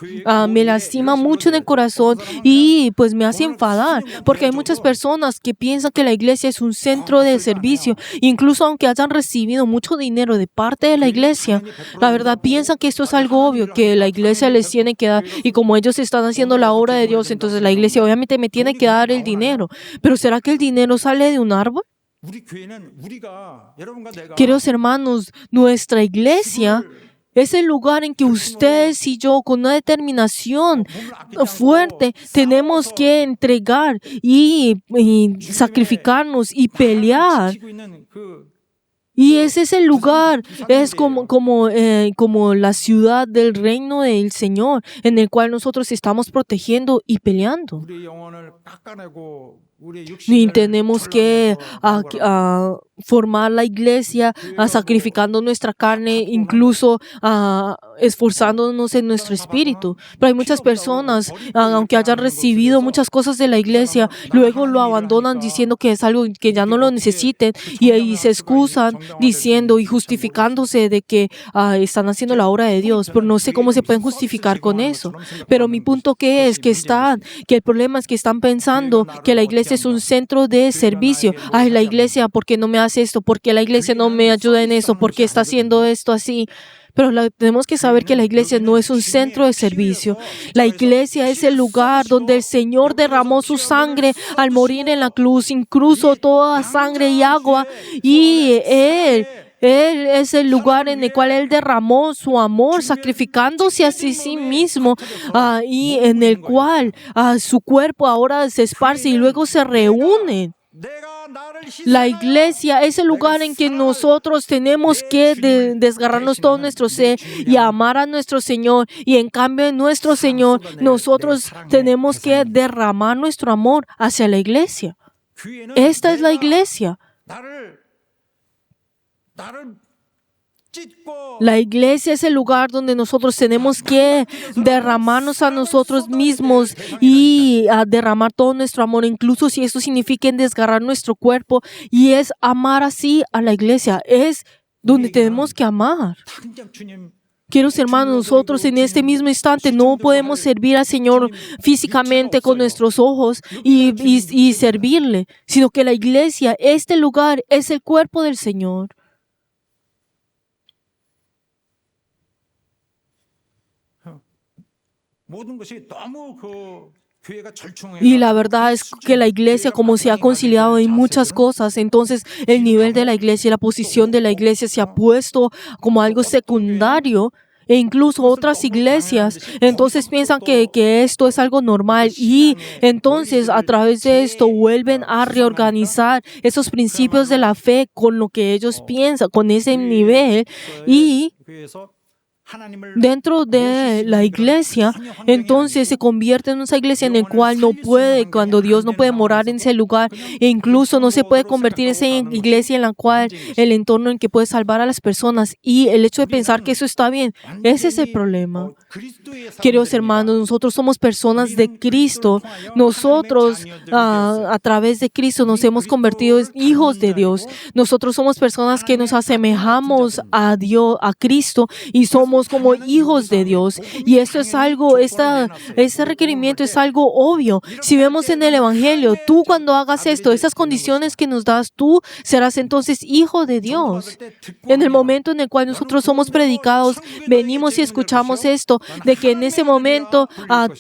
lastima mucho en el corazón y pues me hace enfadar, porque hay muchas personas que piensan que la iglesia es un centro de servicio, incluso aunque hayan recibido mucho dinero de parte de la iglesia. La verdad, piensan que esto es algo obvio, que la iglesia les tiene que dar, y como ellos están haciendo la obra de Dios, entonces la iglesia obviamente me tiene que dar el dinero. Pero ¿será que el dinero sale de un árbol? Queridos hermanos, nuestra iglesia es el lugar en que ustedes y yo, con una determinación fuerte, tenemos que entregar y sacrificarnos y pelear. Y ese es el lugar, es como la ciudad del reino del Señor, en el cual nosotros estamos protegiendo y peleando. Ni tenemos que formar la iglesia sacrificando nuestra carne, incluso esforzándonos en nuestro espíritu. Pero hay muchas personas, aunque hayan recibido muchas cosas de la iglesia, luego lo abandonan diciendo que es algo que ya no lo necesiten y se excusan diciendo y justificándose de que están haciendo la obra de Dios. Pero no sé cómo se pueden justificar con eso. Pero mi punto que el problema es que están pensando que la iglesia es un centro de servicio. Ay, la iglesia, ¿por qué no me hace esto? ¿Por qué la iglesia no me ayuda en eso? ¿Por qué está haciendo esto así? Pero tenemos que saber que la iglesia no es un centro de servicio. La iglesia es el lugar donde el Señor derramó su sangre al morir en la cruz, incluso toda sangre y agua, y Él es el lugar en el cual Él derramó su amor, sacrificándose a sí mismo, y en el cual su cuerpo ahora se esparce y luego se reúne. La iglesia es el lugar en que nosotros tenemos que desgarrarnos todo nuestro ser y amar a nuestro Señor. Y en cambio, en nuestro Señor, nosotros tenemos que derramar nuestro amor hacia la iglesia. Esta es la iglesia. La iglesia es el lugar donde nosotros tenemos que derramarnos a nosotros mismos y derramar todo nuestro amor, incluso si eso significa desgarrar nuestro cuerpo, y es amar así a la iglesia. Es donde tenemos que amar. Queridos hermanos, nosotros en este mismo instante no podemos servir al Señor físicamente con nuestros ojos y servirle, sino que la iglesia, este lugar, es el cuerpo del Señor. Y la verdad es que la iglesia, como se ha conciliado en muchas cosas, entonces el nivel de la iglesia y la posición de la iglesia se ha puesto como algo secundario. E incluso otras iglesias entonces piensan que esto es algo normal, y entonces a través de esto vuelven a reorganizar esos principios de la fe con lo que ellos piensan, con ese nivel, y dentro de la iglesia, entonces se convierte en una iglesia en la cual cuando Dios no puede morar en ese lugar, e incluso no se puede convertir en esa iglesia en la cual el entorno en que puede salvar a las personas, y el hecho de pensar que eso está bien, ese es el problema. Queridos hermanos, nosotros somos personas de Cristo. Nosotros a través de Cristo nos hemos convertido en hijos de Dios. Nosotros somos personas que nos asemejamos a Dios, a Cristo, y somos como hijos de Dios. Y esto es algo, este requerimiento es algo obvio. Si vemos en el Evangelio, tú cuando hagas esto, esas condiciones que nos das, tú serás entonces hijo de Dios. En el momento en el cual nosotros somos predicados, venimos y escuchamos esto, de que en ese momento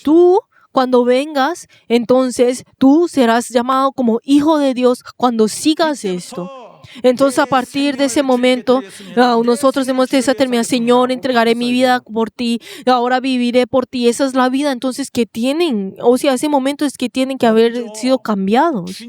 tú, cuando vengas, entonces tú serás llamado como hijo de Dios cuando sigas esto. Entonces, a partir de ese momento, nosotros hemos de determinar, Señor, entregaré mi vida por ti, ahora viviré por ti. Esa es la vida, entonces, que tienen, o sea, ese momento es que tienen que haber sido cambiados.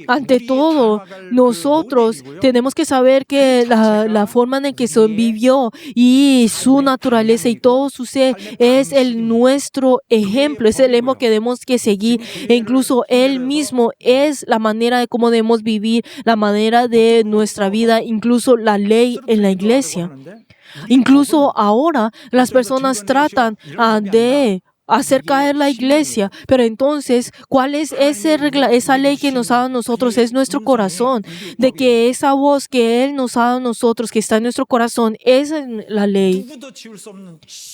Ante todo, nosotros tenemos que saber que la forma en que se vivió y su naturaleza y todo su ser es nuestro ejemplo, es el ejemplo que debemos que seguir. E incluso Él mismo es la manera de cómo debemos vivir, la manera de nuestra vida, incluso la ley en la iglesia. Incluso ahora las personas tratan de hacer caer la iglesia, pero entonces, ¿cuál es esa ley que nos ha dado a nosotros? Es nuestro corazón, de que esa voz que Él nos ha dado a nosotros, que está en nuestro corazón, es la ley.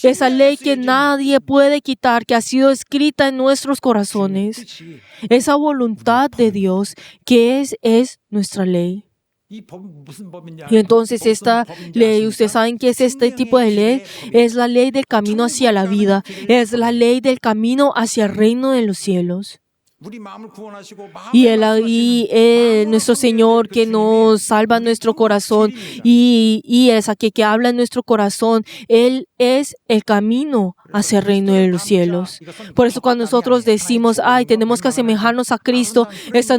Esa ley que nadie puede quitar, que ha sido escrita en nuestros corazones. Esa voluntad de Dios, que es nuestra ley. Y entonces esta ley, ¿ustedes saben qué es este tipo de ley? Es la ley del camino hacia la vida. Es la ley del camino hacia el reino de los cielos. Y nuestro Señor que nos salva nuestro corazón y es aquel que habla en nuestro corazón, Él es el camino hacia el reino de los cielos. Por eso cuando nosotros decimos, tenemos que asemejarnos a Cristo,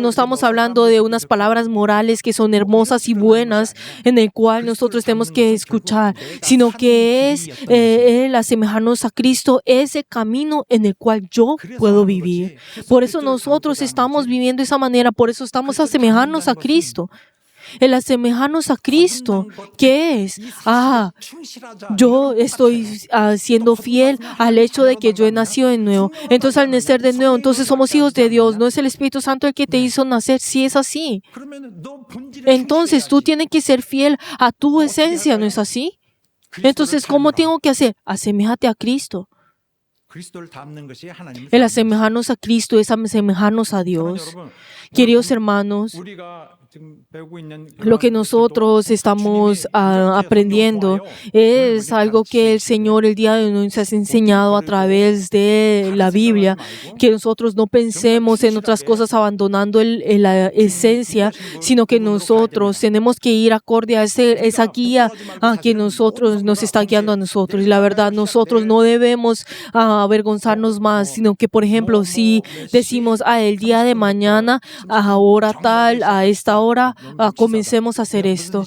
no estamos hablando de unas palabras morales que son hermosas y buenas en el cual nosotros tenemos que escuchar, sino que es el asemejarnos a Cristo, ese camino en el cual yo puedo vivir. Por eso nosotros estamos viviendo de esa manera, por eso estamos asemejarnos a Cristo. El asemejarnos a Cristo, ¿qué es? Yo estoy siendo fiel al hecho de que yo he nacido de nuevo. Entonces, al nacer de nuevo, entonces somos hijos de Dios. ¿No es el Espíritu Santo el que te hizo nacer? Sí, es así. Entonces, tú tienes que ser fiel a tu esencia, ¿no es así? Entonces, ¿cómo tengo que hacer? Aseméjate a Cristo. El asemejarnos a Cristo es asemejarnos a Dios. Queridos hermanos, lo que nosotros estamos aprendiendo es algo que el Señor el día de hoy nos ha enseñado a través de la Biblia, que nosotros no pensemos en otras cosas abandonando la esencia, sino que nosotros tenemos que ir acorde a esa guía que nosotros nos está guiando a nosotros. Y la verdad, nosotros no debemos avergonzarnos más, sino que, por ejemplo, si decimos, el día de mañana, a hora tal, a esta hora, comencemos a hacer esto.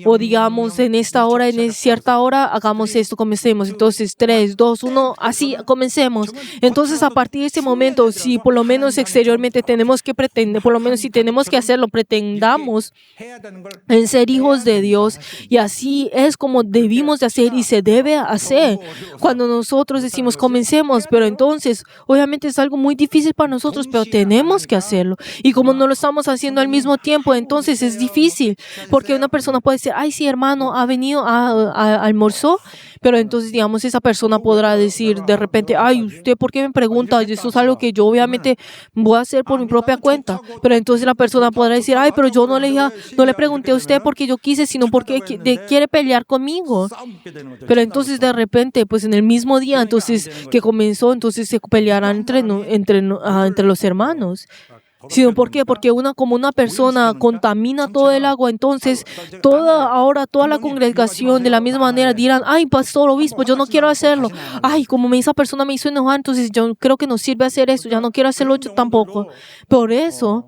O digamos, en esta hora, en cierta hora, hagamos esto, comencemos. Entonces, 3, 2, 1, así, comencemos. Entonces, a partir de ese momento, si por lo menos exteriormente tenemos que pretender, por lo menos si tenemos que hacerlo, pretendamos en ser hijos de Dios. Y así es como debimos de hacer y se debe hacer. Cuando nosotros decimos, comencemos, pero entonces, obviamente es algo muy difícil para nosotros, pero tenemos que hacerlo. Y como no lo estamos haciendo al mismo tiempo, entonces es difícil, porque una persona puede decir, sí, hermano, ha venido, almorzó, pero entonces, digamos, esa persona podrá decir de repente, ¿usted por qué me pregunta? Eso es algo que yo obviamente voy a hacer por mi propia cuenta. Pero entonces la persona podrá decir, pero yo no le pregunté a usted porque yo quise, sino porque quiere pelear conmigo. Pero entonces de repente, pues en el mismo día, entonces que comenzó, entonces se pelearán entre los hermanos. Sino ¿por qué? Porque como una persona contamina todo el agua, entonces toda la congregación de la misma manera dirán, pastor, obispo, yo no quiero hacerlo. Como esa persona me hizo enojar, entonces yo creo que no sirve hacer eso, ya no quiero hacerlo yo tampoco. Por eso,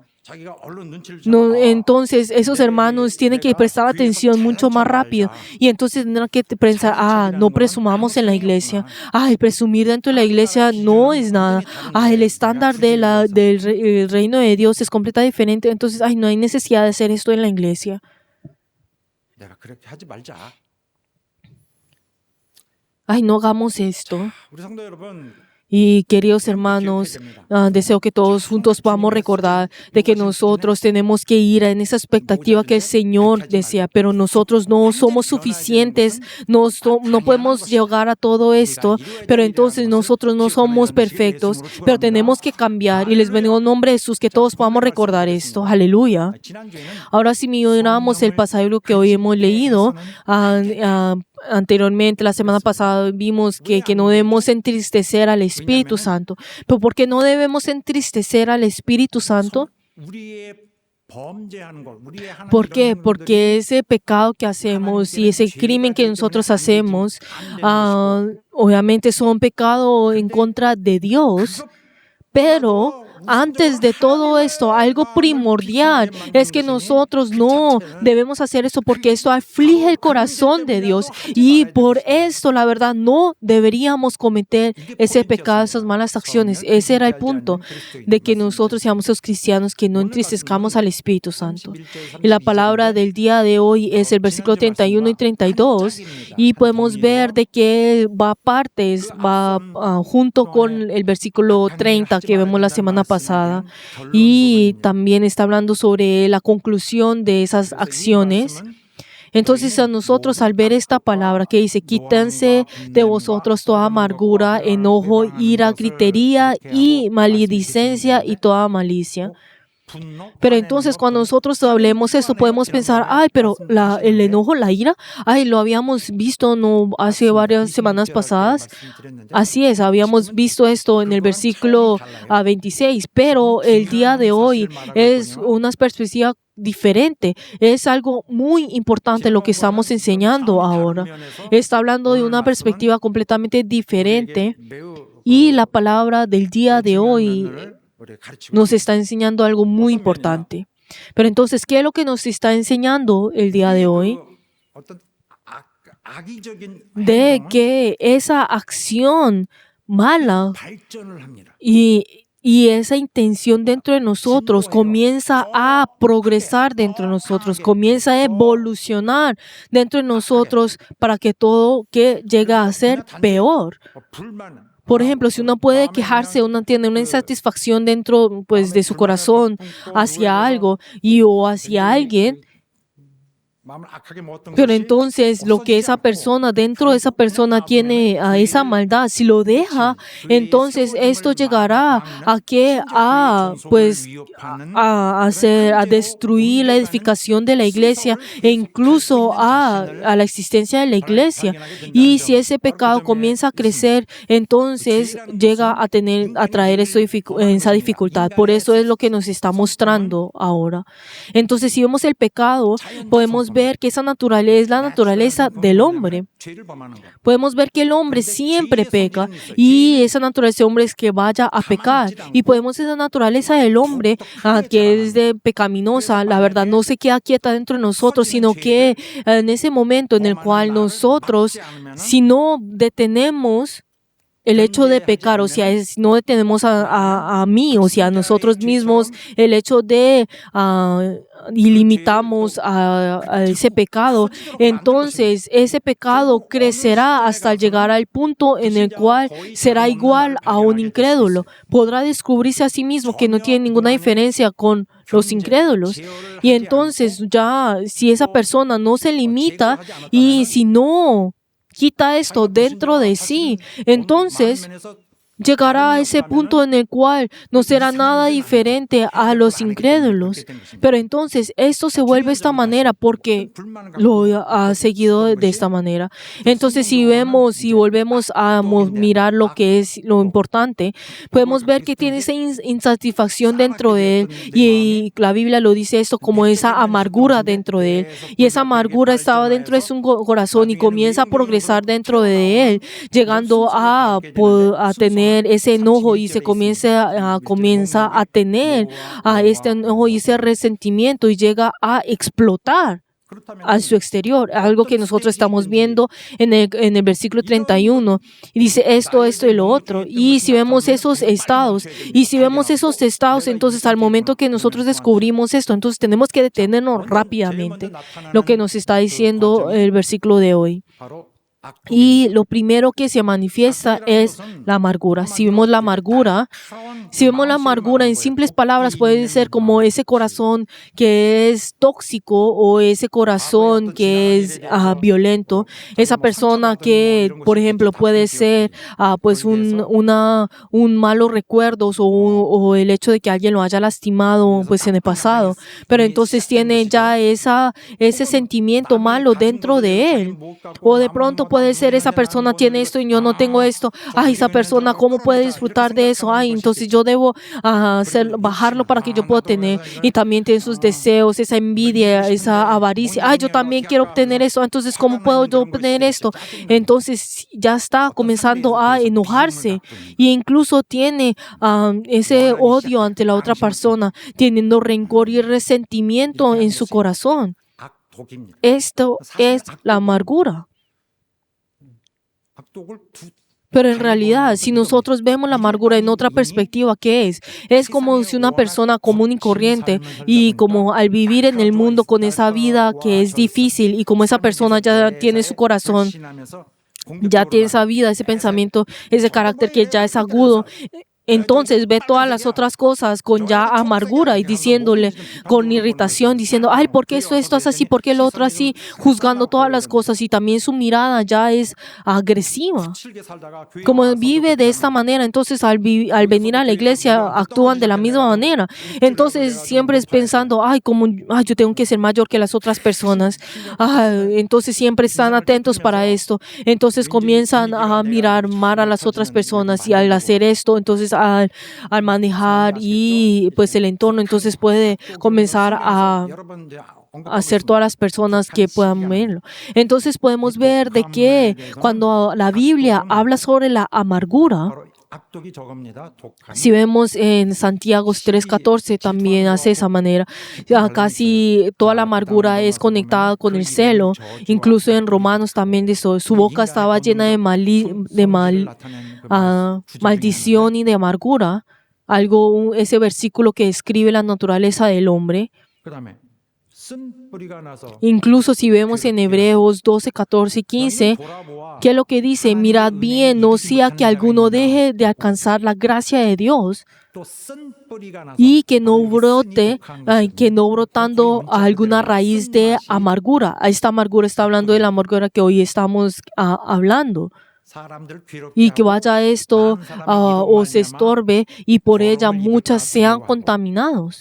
entonces esos hermanos tienen que prestar atención mucho más rápido y entonces tendrán que pensar, no presumamos en la iglesia. Presumir dentro de la iglesia no es nada. El estándar del reino de Dios es completamente diferente. Entonces, no hay necesidad de hacer esto en la iglesia. No hagamos esto. Y queridos hermanos, deseo que todos juntos podamos recordar de que nosotros tenemos que ir en esa expectativa que el Señor desea, pero nosotros no somos suficientes, no podemos llegar a todo esto, pero entonces nosotros no somos perfectos, pero tenemos que cambiar y les bendigo en nombre de Jesús que todos podamos recordar esto. Aleluya. Ahora si miramos el pasaje que hoy hemos leído, anteriormente, la semana pasada vimos que no debemos entristecer al Espíritu Santo. ¿Pero por qué no debemos entristecer al Espíritu Santo? ¿Por qué? Porque ese pecado que hacemos y ese crimen que nosotros hacemos, obviamente son pecado en contra de Dios, pero antes de todo esto, algo primordial es que nosotros no debemos hacer esto porque esto aflige el corazón de Dios y por esto, la verdad, no deberíamos cometer ese pecado, esas malas acciones. Ese era el punto de que nosotros seamos los cristianos que no entristezcamos al Espíritu Santo. Y la palabra del día de hoy es el versículo 31 y 32 y podemos ver de que va a partes, va junto con el versículo 30 que vemos la semana pasada. Y también está hablando sobre la conclusión de esas acciones. Entonces a nosotros al ver esta palabra que dice, quítense de vosotros toda amargura, enojo, ira, gritería y maledicencia y toda malicia. Pero entonces cuando nosotros hablemos esto podemos pensar, pero el enojo, la ira, lo habíamos visto no hace varias semanas pasadas. Así es, habíamos visto esto en el versículo 26, pero el día de hoy es una perspectiva diferente. Es algo muy importante lo que estamos enseñando ahora. Está hablando de una perspectiva completamente diferente y la palabra del día de hoy nos está enseñando algo muy importante. Pero entonces, ¿qué es lo que nos está enseñando el día de hoy? De que esa acción mala y esa intención dentro de nosotros comienza a progresar dentro de nosotros, comienza a evolucionar dentro de nosotros para que todo que llega a ser peor. Por ejemplo, si uno puede quejarse, uno tiene una insatisfacción dentro de su corazón hacia algo o hacia alguien, pero entonces lo que esa persona, dentro de esa persona tiene esa maldad, si lo deja, entonces esto llegará a destruir la edificación de la iglesia e incluso a la existencia de la iglesia. Y si ese pecado comienza a crecer, entonces llega a traer esa dificultad. Por eso es lo que nos está mostrando ahora. Entonces, si vemos el pecado, podemos ver que esa naturaleza es la naturaleza del hombre. Podemos ver que el hombre siempre peca y esa naturaleza del hombre es que vaya a pecar. Y podemos ver esa naturaleza del hombre que es pecaminosa, la verdad, no se queda quieta dentro de nosotros, sino que en ese momento en el cual nosotros, si no detenemos el hecho de pecar, o sea, si no detenemos a mí, o sea, a nosotros mismos, el hecho de y limitamos a ese pecado, entonces ese pecado crecerá hasta llegar al punto en el cual será igual a un incrédulo. Podrá descubrirse a sí mismo que no tiene ninguna diferencia con los incrédulos. Y entonces ya, si esa persona no se limita y si no quita esto dentro de sí, entonces llegará a ese punto en el cual no será nada diferente a los incrédulos. Pero entonces esto se vuelve de esta manera porque lo ha seguido de esta manera. Entonces si volvemos a mirar lo que es lo importante, podemos ver que tiene esa insatisfacción dentro de él y la Biblia lo dice esto como esa amargura dentro de él. Y esa amargura estaba dentro de su corazón y comienza a progresar dentro de él, llegando a tener ese enojo y se comienza a tener este enojo y ese resentimiento y llega a explotar a su exterior, algo que nosotros estamos viendo en el versículo 31 y dice esto y lo otro. Y si vemos esos estados entonces al momento que nosotros descubrimos esto, entonces tenemos que detenernos rápidamente, lo que nos está diciendo el versículo de hoy. Y lo primero que se manifiesta es la amargura. Si vemos la amargura en simples palabras puede ser como ese corazón que es tóxico o ese corazón que es violento. Esa persona que, por ejemplo, puede ser un malos recuerdos o el hecho de que alguien lo haya lastimado en el pasado. Pero entonces tiene ya ese sentimiento malo dentro de él. O de pronto puede ser esa persona tiene esto y yo no tengo esto? Ay, esa persona, ¿cómo puede disfrutar de eso? Ay, entonces yo debo bajarlo para que yo pueda tener. Y también tiene sus deseos, esa envidia, esa avaricia. Ay, yo también quiero obtener eso. Entonces, ¿cómo puedo yo obtener esto? Entonces ya está comenzando a enojarse y incluso tiene ese odio ante la otra persona, teniendo rencor y resentimiento en su corazón. 악독입니다. Esto es la amargura. 악독을 두 Pero en realidad, si nosotros vemos la amargura en otra perspectiva, ¿qué es? Es como si una persona común y corriente y como al vivir en el mundo con esa vida que es difícil y como esa persona ya tiene su corazón, ya tiene esa vida, ese pensamiento, ese carácter que ya es agudo, entonces ve todas las otras cosas con ya amargura y diciéndole con irritación, diciendo, ay, ¿por qué esto es así? ¿Por qué lo otro así? Juzgando todas las cosas y también su mirada ya es agresiva. Como vive de esta manera, entonces al venir a la iglesia actúan de la misma manera. Entonces siempre es pensando, ay, yo tengo que ser mayor que las otras personas. Entonces siempre están atentos para esto. Entonces comienzan a mirar mal a las otras personas y al hacer esto, entonces al manejar y pues el entorno, entonces puede comenzar a hacer todas las personas que puedan verlo. Entonces podemos ver de que cuando la Biblia habla sobre la amargura, si vemos en Santiago 3:14 también hace esa manera. Casi toda la amargura es conectada con el celo. Incluso en Romanos también dice, su boca estaba llena de maldición y de amargura. Ese versículo que describe la naturaleza del hombre. Incluso si vemos en Hebreos 12, 14 y 15, ¿qué es lo que dice? Mirad bien, no sea que alguno deje de alcanzar la gracia de Dios y que no brotando alguna raíz de amargura. Esta amargura está hablando de la amargura que hoy estamos hablando. Y que vaya esto o se estorbe y por ella muchas sean contaminados.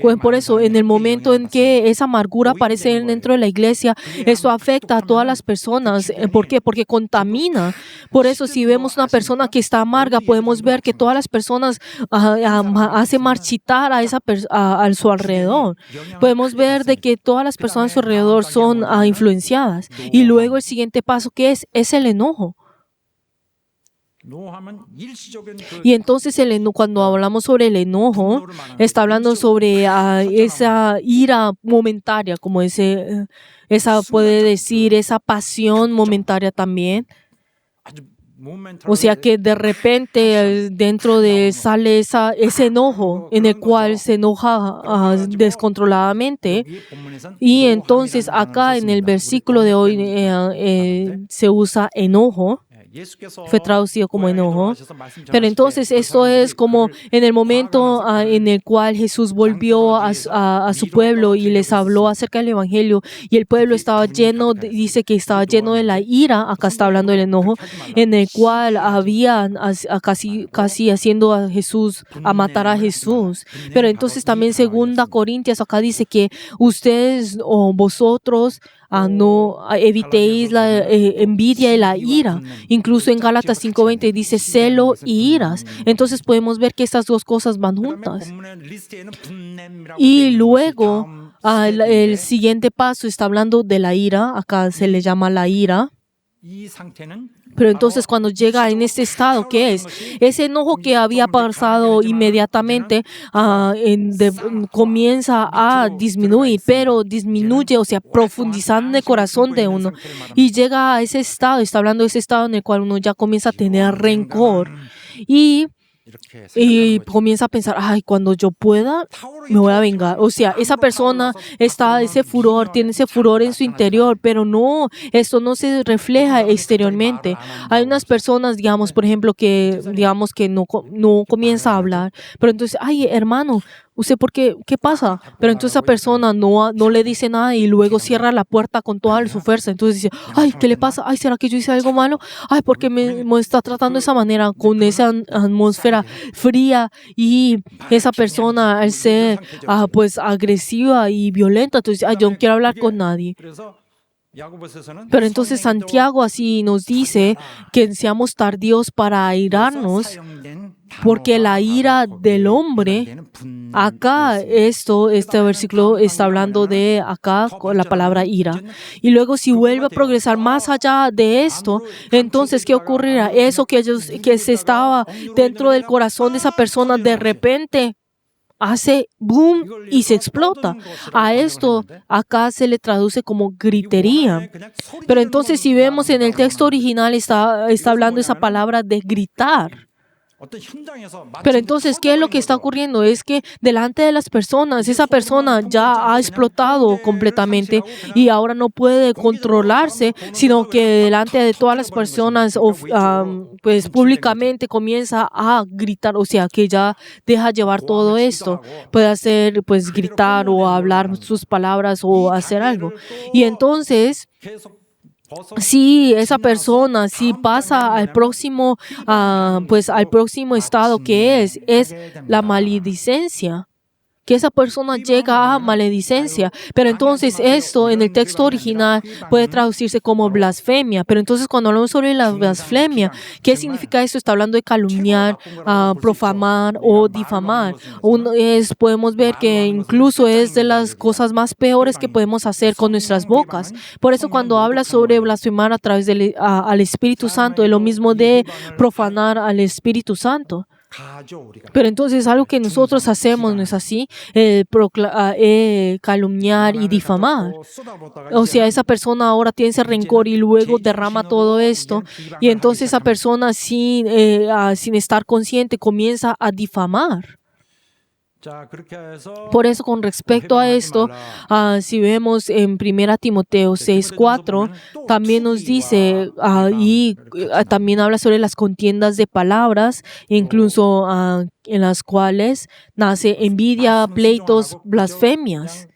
Pues por eso, en el momento en que esa amargura aparece dentro de la iglesia, esto afecta a todas las personas. ¿Por qué? Porque contamina. Por eso, si vemos una persona que está amarga, podemos ver que todas las personas hace marchitar a su alrededor. Podemos ver de que todas las personas a su alrededor son influenciadas. Y luego el siguiente paso, ¿qué es? Es el enojo. Y entonces cuando hablamos sobre el enojo, está hablando sobre esa ira momentaria, como esa puede decir, esa pasión momentaria también. O sea que de repente dentro de él sale ese enojo en el cual se enoja descontroladamente. Y entonces acá en el versículo de hoy se usa enojo. Fue traducido como enojo. Pero entonces esto es como en el momento en el cual Jesús volvió a su pueblo y les habló acerca del Evangelio y el pueblo estaba dice que estaba lleno de la ira, acá está hablando del enojo, en el cual habían casi haciendo a Jesús, a matar a Jesús. Pero entonces también 2 Corintios acá dice que ustedes o vosotros no evitéis la envidia y la ira. Incluso en Gálatas 5:20 dice celo y iras. Entonces podemos ver que estas dos cosas van juntas. Y luego el siguiente paso está hablando de la ira. Acá se le llama la ira. Pero entonces cuando llega en este estado, ¿qué es? Ese enojo que había pasado inmediatamente comienza a disminuir, pero disminuye, o sea, profundizando en el corazón de uno. Y llega a ese estado, está hablando de ese estado en el cual uno ya comienza a tener rencor. Y comienza a pensar, ay, cuando yo pueda, me voy a vengar. O sea, esa persona tiene ese furor en su interior, pero no, esto no se refleja exteriormente. Hay unas personas, digamos, por ejemplo, que no comienza a hablar, pero entonces, ay, hermano, ¿usted por qué? ¿Qué pasa? Pero entonces esa persona no le dice nada y luego cierra la puerta con toda su fuerza. Entonces dice, ay, ¿qué le pasa? Ay, ¿será que yo hice algo malo? Ay, ¿por qué me está tratando de esa manera? Con esa atmósfera fría y esa persona al ser pues agresiva y violenta. Entonces, ay, yo no quiero hablar con nadie. 야고보서는 Pero entonces Santiago así nos dice que seamos tardíos para airarnos, porque la ira del hombre, acá este versículo está hablando de acá con la palabra ira. Y luego si vuelve a progresar más allá de esto, entonces ¿qué ocurrirá? Eso que se estaba dentro del corazón de esa persona de repente hace boom y se explota. A esto acá se le traduce como gritería. Pero entonces si vemos en el texto original está hablando esa palabra de gritar. Pero entonces, ¿qué es lo que está ocurriendo? Es que delante de las personas, esa persona ya ha explotado completamente y ahora no puede controlarse, sino que delante de todas las personas, pues públicamente comienza a gritar, o sea, que ya deja llevar todo esto. Puede hacer, pues, gritar o hablar sus palabras o hacer algo. Y entonces, si esa persona, si pasa al próximo, pues al próximo estado que es la maledicencia, que esa persona llega a maledicencia. Pero entonces esto en el texto original puede traducirse como blasfemia. Pero entonces cuando hablamos sobre la blasfemia, ¿qué significa esto? Está hablando de calumniar, profanar o difamar. Podemos ver que incluso es de las cosas más peores que podemos hacer con nuestras bocas. Por eso cuando habla sobre blasfemar a través al Espíritu Santo, es lo mismo de profanar al Espíritu Santo. Pero entonces algo que nosotros hacemos, ¿no es así? Calumniar y difamar. O sea, esa persona ahora tiene ese rencor y luego derrama todo esto. Y entonces esa persona sin estar consciente comienza a difamar. Por eso, con respecto a esto, si vemos en 1 Timoteo 6:4, también nos dice, también habla sobre las contiendas de palabras, incluso en las cuales nace envidia, pleitos, blasfemias,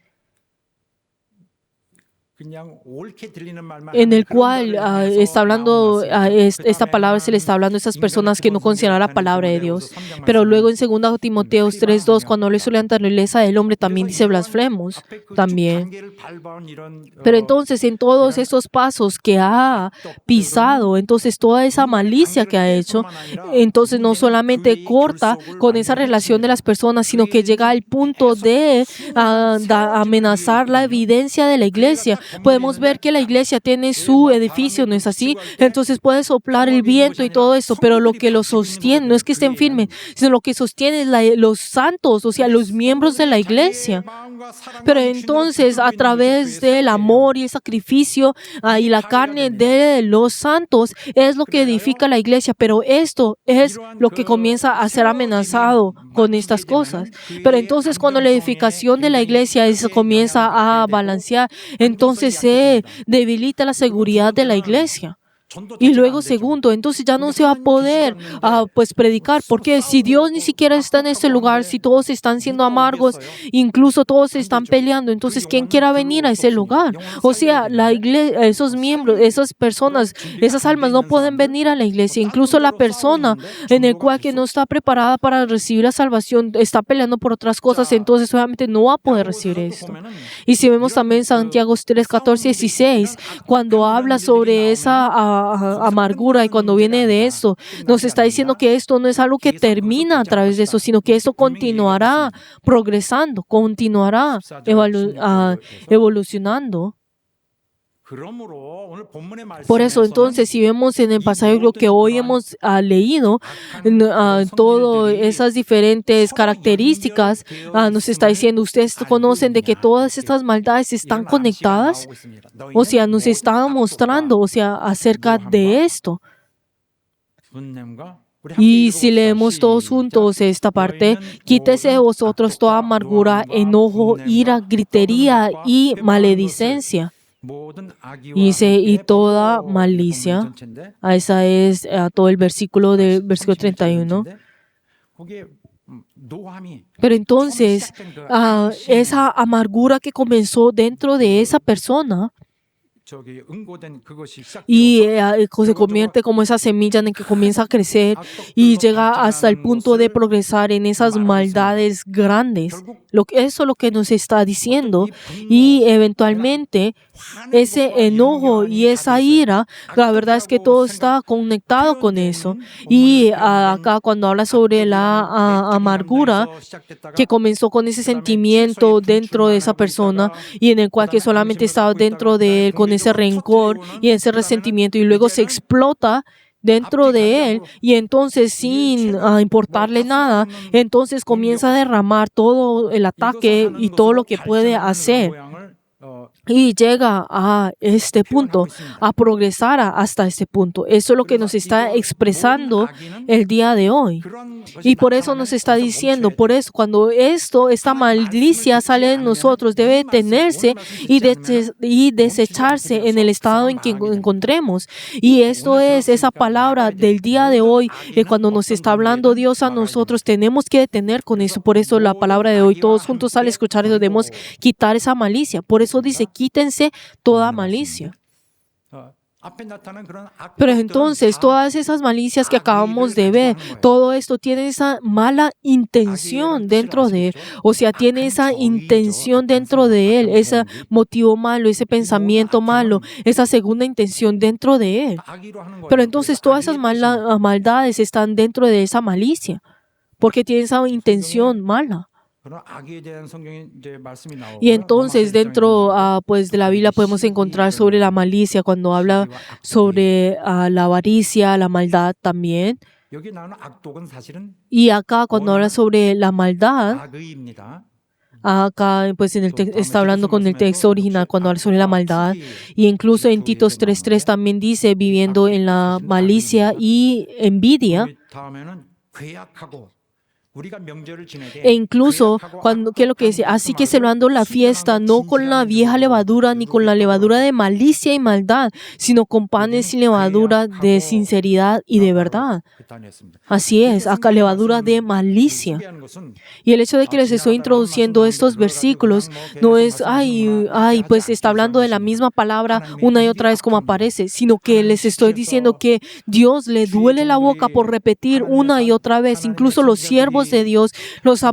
en el cual está hablando, esta palabra se le está hablando a esas personas que no consideran la palabra de Dios. Pero luego en 2 Timoteo 3:2, cuando habla sobre la naturaleza del hombre, también dice blasfemos también. Pero entonces en todos esos pasos que ha pisado, entonces toda esa malicia que ha hecho, entonces no solamente corta con esa relación de las personas, sino que llega al punto de amenazar la evidencia de la iglesia. Podemos ver que la iglesia tiene su edificio, ¿no es así? Entonces puede soplar el viento y todo eso, pero lo que lo sostiene no es que estén firmes, sino lo que sostiene es los santos, o sea, los miembros de la iglesia. Pero entonces, a través del amor y el sacrificio y la carne de los santos, es lo que edifica la iglesia. Pero esto es lo que comienza a ser amenazado con estas cosas. Pero entonces, cuando la edificación de la iglesia comienza a balancear, entonces se debilita la seguridad de la iglesia. Y luego, segundo, entonces ya no se va a poder pues predicar, porque si Dios ni siquiera está en este lugar, si todos están siendo amargos, incluso todos se están peleando, entonces ¿quién quiera venir a ese lugar? O sea, la iglesia, esos miembros, esas personas, esas almas no pueden venir a la iglesia. Incluso la persona en el cual que no está preparada para recibir la salvación está peleando por otras cosas, entonces obviamente no va a poder recibir esto. Y si vemos también Santiago 3:14-16, cuando habla sobre esa amargura, y cuando viene de eso, nos está diciendo que esto no es algo que termina a través de eso, sino que esto continuará progresando, continuará evolucionando. Por eso, entonces, si vemos en el pasaje lo que hoy hemos leído, todas esas diferentes características, nos está diciendo, ustedes conocen de que todas estas maldades están conectadas. O sea, nos está mostrando, o sea, acerca de esto. Y si leemos todos juntos esta parte, quítese de vosotros toda amargura, enojo, ira, gritería y maledicencia. Y toda malicia. Esa es todo el versículo del versículo 31. Pero entonces, esa amargura que comenzó dentro de esa persona, y se convierte como esa semilla en que comienza a crecer y llega hasta el punto de progresar en esas maldades grandes. Eso es lo que nos está diciendo. Y eventualmente ese enojo y esa ira, la verdad es que todo está conectado con eso. Y acá cuando habla sobre la amargura, que comenzó con ese sentimiento dentro de esa persona y en el cual que solamente estaba dentro de él con ese rencor y ese resentimiento, y luego se explota dentro de él, y entonces sin importarle nada, entonces comienza a derramar todo el ataque y todo lo que puede hacer. Y llega a este punto, a progresar hasta este punto. Eso es lo que nos está expresando el día de hoy. Y por eso nos está diciendo, por eso cuando esta malicia sale de nosotros, debe detenerse y desecharse en el estado en que encontremos. Y esto es esa palabra del día de hoy, cuando nos está hablando Dios a nosotros, tenemos que detener con eso. Por eso la palabra de hoy, todos juntos al escuchar eso, debemos quitar esa malicia. Por eso dice, quítense toda malicia. Pero entonces, todas esas malicias que acabamos de ver, todo esto tiene esa mala intención dentro de él. O sea, tiene esa intención dentro de él, ese motivo malo, ese pensamiento malo, esa segunda intención dentro de él. Pero entonces, todas esas maldades están dentro de esa malicia, porque tiene esa intención mala. Y entonces dentro pues de la Biblia podemos encontrar sobre la malicia cuando habla sobre la avaricia, la maldad también. Y acá cuando habla sobre la maldad, acá pues está hablando con el texto original cuando habla sobre la maldad. Y incluso en Titos 3:3 también dice viviendo en la malicia y envidia. E incluso, ¿qué es lo que dice? Así que celebrando la fiesta, no con la vieja levadura, ni con la levadura de malicia y maldad, sino con panes sin levadura de sinceridad y de verdad. Así es, acá levadura de malicia. Y el hecho de que les estoy introduciendo estos versículos no es, pues está hablando de la misma palabra una y otra vez como aparece, sino que les estoy diciendo que Dios le duele la boca por repetir una y otra vez, incluso los siervos de Dios, los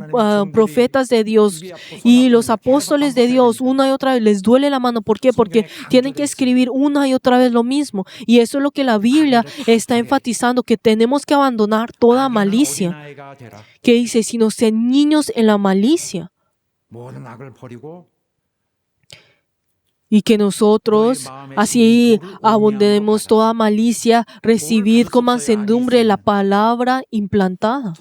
profetas de Dios y los apóstoles de Dios, una y otra vez les duele la mano. ¿Por qué? Porque tienen que escribir una y otra vez lo mismo. Y eso es lo que la Biblia está enfatizando, que tenemos que abandonar toda malicia. Que dice, sino ser niños en la malicia. Y que nosotros así abundemos toda malicia, recibid con mansedumbre la palabra implantada.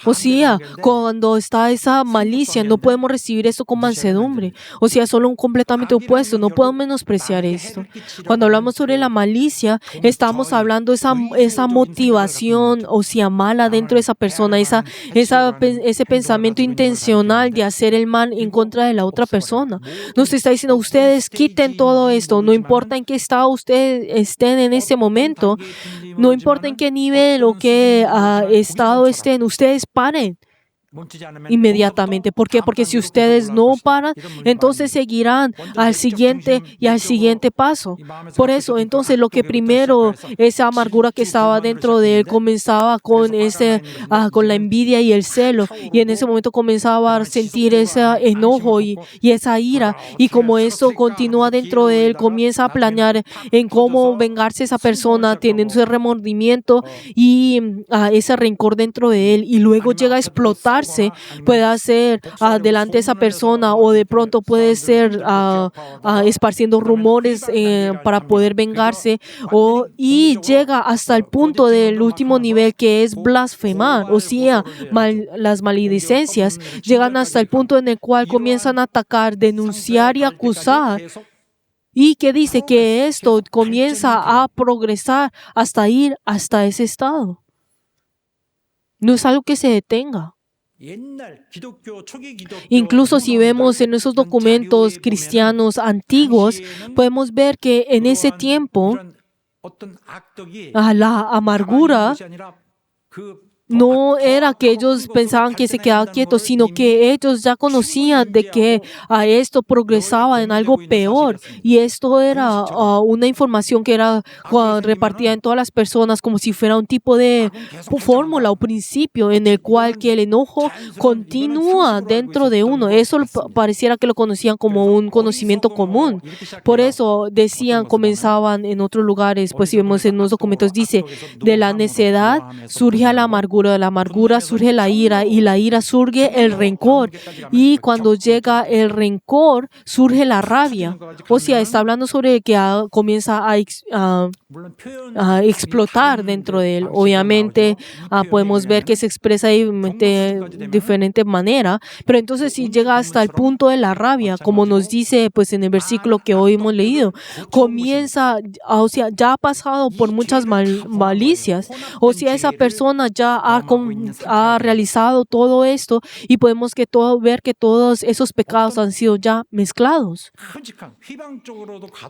O sea, cuando está esa malicia, no podemos recibir eso con mansedumbre. O sea, solo un completamente opuesto. No podemos menospreciar esto. Cuando hablamos sobre la malicia, estamos hablando de esa motivación, o sea, mala dentro de esa persona, ese pensamiento intencional de hacer el mal en contra de la otra persona. Nos está diciendo, ustedes quiten todo esto. No importa en qué estado ustedes estén en este momento, no importa en qué nivel o qué estado estén, ustedes paren inmediatamente. ¿Por qué? Porque si ustedes no paran, entonces seguirán al siguiente y al siguiente paso. Por eso, entonces, lo que primero, esa amargura que estaba dentro de él, comenzaba con la envidia y el celo, y en ese momento comenzaba a sentir ese enojo y esa ira, y como eso continúa dentro de él, comienza a planear en cómo vengarse esa persona, teniendo ese remordimiento y ese rencor dentro de él, y luego llega a explotar. Puede hacer delante de esa persona, o de pronto puede ser esparciendo rumores para poder vengarse, y llega hasta el punto del último nivel, que es blasfemar. O sea, las maledicencias llegan hasta el punto en el cual comienzan a atacar, denunciar y acusar. Y que dice que esto comienza a progresar hasta ir hasta ese estado. No es algo que se detenga. Incluso si vemos en esos documentos cristianos antiguos, podemos ver que en ese tiempo la amargura no era que ellos pensaban que se quedaba quieto, sino que ellos ya conocían de que esto progresaba en algo peor. Y esto era una información que era repartida en todas las personas como si fuera un tipo de fórmula o principio en el cual que el enojo continúa dentro de uno. Eso pareciera que lo conocían como un conocimiento común. Por eso decían, comenzaban en otros lugares, pues si vemos en los documentos, dice, de la necedad surge la amargura, de la amargura surge la ira y la ira surge el rencor. Y cuando llega el rencor, surge la rabia. O sea, está hablando sobre que comienza a explotar dentro de él. Obviamente, podemos ver que se expresa de diferente manera, pero entonces si llega hasta el punto de la rabia, como nos dice pues en el versículo que hoy hemos leído, comienza, o sea, ya ha pasado por muchas malicias, o sea, esa persona ya ha realizado todo esto y podemos ver que todos esos pecados han sido ya mezclados.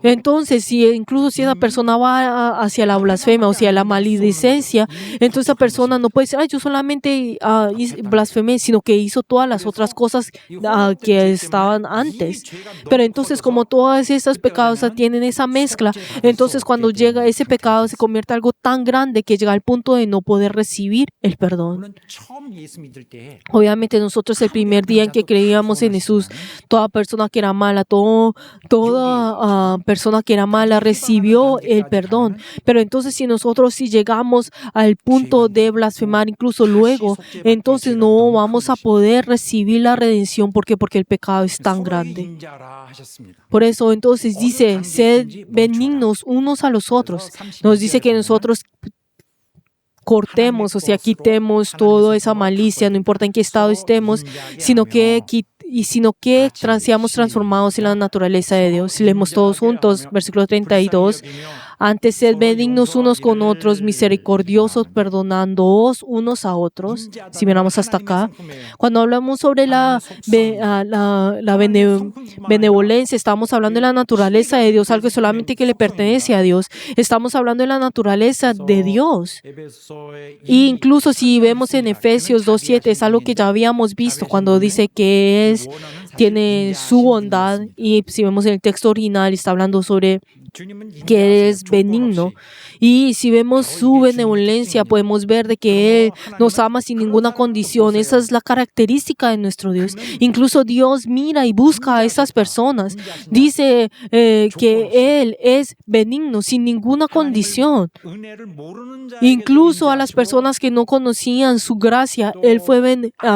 Entonces, incluso si esa persona va hacia la blasfemia o hacia la maledicencia, entonces esa persona no puede decir, yo solamente blasfemé, sino que hizo todas las otras cosas que estaban antes. Pero entonces, como todas esas pecados tienen esa mezcla, entonces cuando llega ese pecado se convierte en algo tan grande que llega al punto de no poder recibir el perdón. Obviamente nosotros el primer día en que creíamos en Jesús, toda persona que era mala, toda persona que era mala recibió el perdón. Pero entonces si nosotros llegamos al punto de blasfemar incluso luego, entonces no vamos a poder recibir la redención. ¿Por qué? Porque el pecado es tan grande. Por eso entonces dice, sed benignos unos a los otros. Nos dice que nosotros cortemos, o sea, quitemos toda esa malicia, no importa en qué estado estemos, sino que seamos transformados en la naturaleza de Dios. Leemos todos juntos, versículo 32. Antes, sed benignos unos con otros, misericordiosos, perdonándoos unos a otros. Si miramos hasta acá, cuando hablamos sobre la benevolencia, estamos hablando de la naturaleza de Dios, algo solamente que le pertenece a Dios. Estamos hablando de la naturaleza de Dios. Y incluso si vemos en Efesios 2:7, es algo que ya habíamos visto cuando dice que tiene su bondad. Y si vemos en el texto original, está hablando sobre que es benigno. Y si vemos su benevolencia, podemos ver de que Él nos ama sin ninguna condición. Esa es la característica de nuestro Dios. Incluso Dios mira y busca a esas personas. Dice que Él es benigno sin ninguna condición. Incluso a las personas que no conocían su gracia, Él fue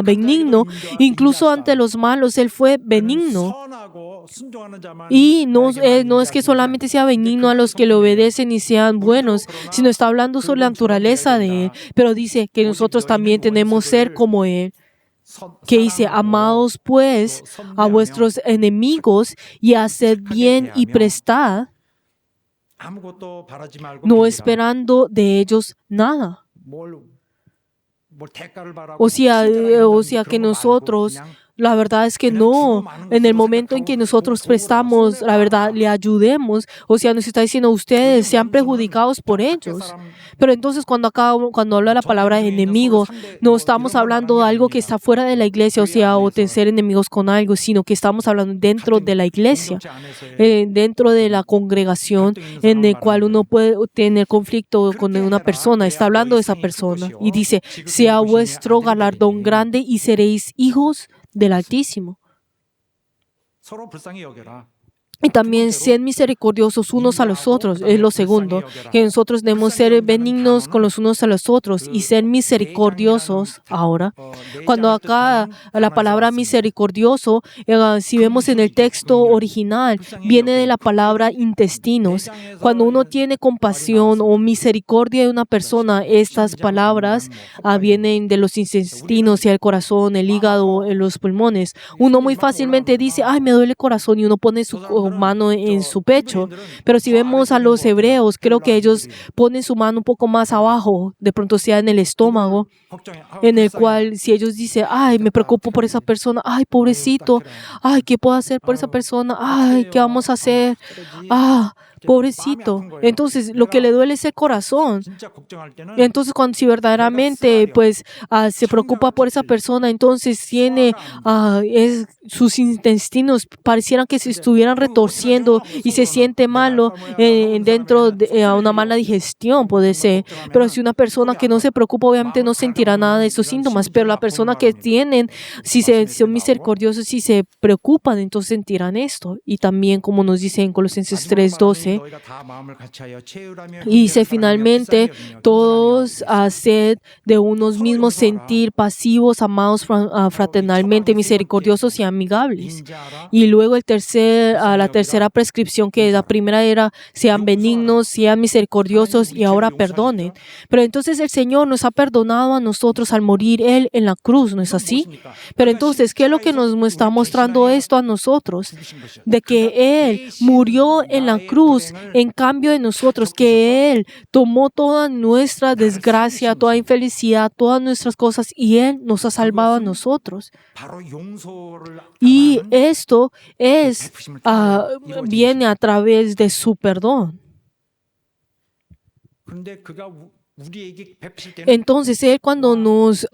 benigno. Incluso ante los malos, Él fue benigno. Y no es que solamente sea benigno a los que le obedecen y sean buenos, sino está hablando sobre la naturaleza de Él. Pero dice que nosotros también tenemos ser como Él. Que dice, amaos pues a vuestros enemigos y haced bien y prestad, no esperando de ellos nada. O sea que nosotros, la verdad es que no, en el momento en que nosotros prestamos, la verdad, le ayudemos, o sea, nos está diciendo, ustedes sean perjudicados por ellos. Pero entonces cuando habla la palabra enemigo, no estamos hablando de algo que está fuera de la iglesia, o sea, o de ser enemigos con algo, sino que estamos hablando dentro de la iglesia, dentro de la congregación, en el cual uno puede tener conflicto con una persona. Está hablando de esa persona y dice, sea vuestro galardón grande y seréis hijos del Altísimo. Y también sean misericordiosos unos a los otros. Es lo segundo, que nosotros debemos ser benignos con los unos a los otros y ser misericordiosos ahora. Cuando acá la palabra misericordioso, si vemos en el texto original, viene de la palabra intestinos. Cuando uno tiene compasión o misericordia de una persona, estas palabras vienen de los intestinos y el corazón, el hígado, los pulmones. Uno muy fácilmente dice, ay, me duele el corazón, y uno pone su mano en su pecho. Pero si vemos a los hebreos, creo que ellos ponen su mano un poco más abajo, de pronto sea en el estómago, en el cual si ellos dicen, ay, me preocupo por esa persona, ay, pobrecito, ay, ¿qué puedo hacer por esa persona? Ay, ¿qué vamos a hacer? Ah, pobrecito. Entonces, lo que le duele es el corazón. 진짜 걱정할 때는 Entonces, cuando si verdaderamente pues se preocupa por esa persona, entonces tiene sus intestinos parecieran que se estuvieran retorciendo y se siente malo dentro de una mala digestión, puede ser. Pero si una persona que no se preocupa, obviamente no sentirá nada de esos síntomas. Pero la persona que tienen, si son misericordiosos, si se preocupan, entonces sentirán esto. Y también, como nos dice en Colosenses 3:12, y dice finalmente, todos sed de unos mismos sentir, pasivos, amados fraternalmente, misericordiosos y amigables. Y luego la tercera prescripción, que la primera era sean benignos, sean misericordiosos y ahora perdonen. Pero entonces el Señor nos ha perdonado a nosotros al morir Él en la cruz, ¿no es así? Pero entonces, ¿qué es lo que nos está mostrando esto a nosotros? De que Él murió en la cruz en cambio de nosotros, que Él tomó toda nuestra desgracia, toda infelicidad, todas nuestras cosas y Él nos ha salvado a nosotros. Y esto viene a través de su perdón. Entonces Él cuando nos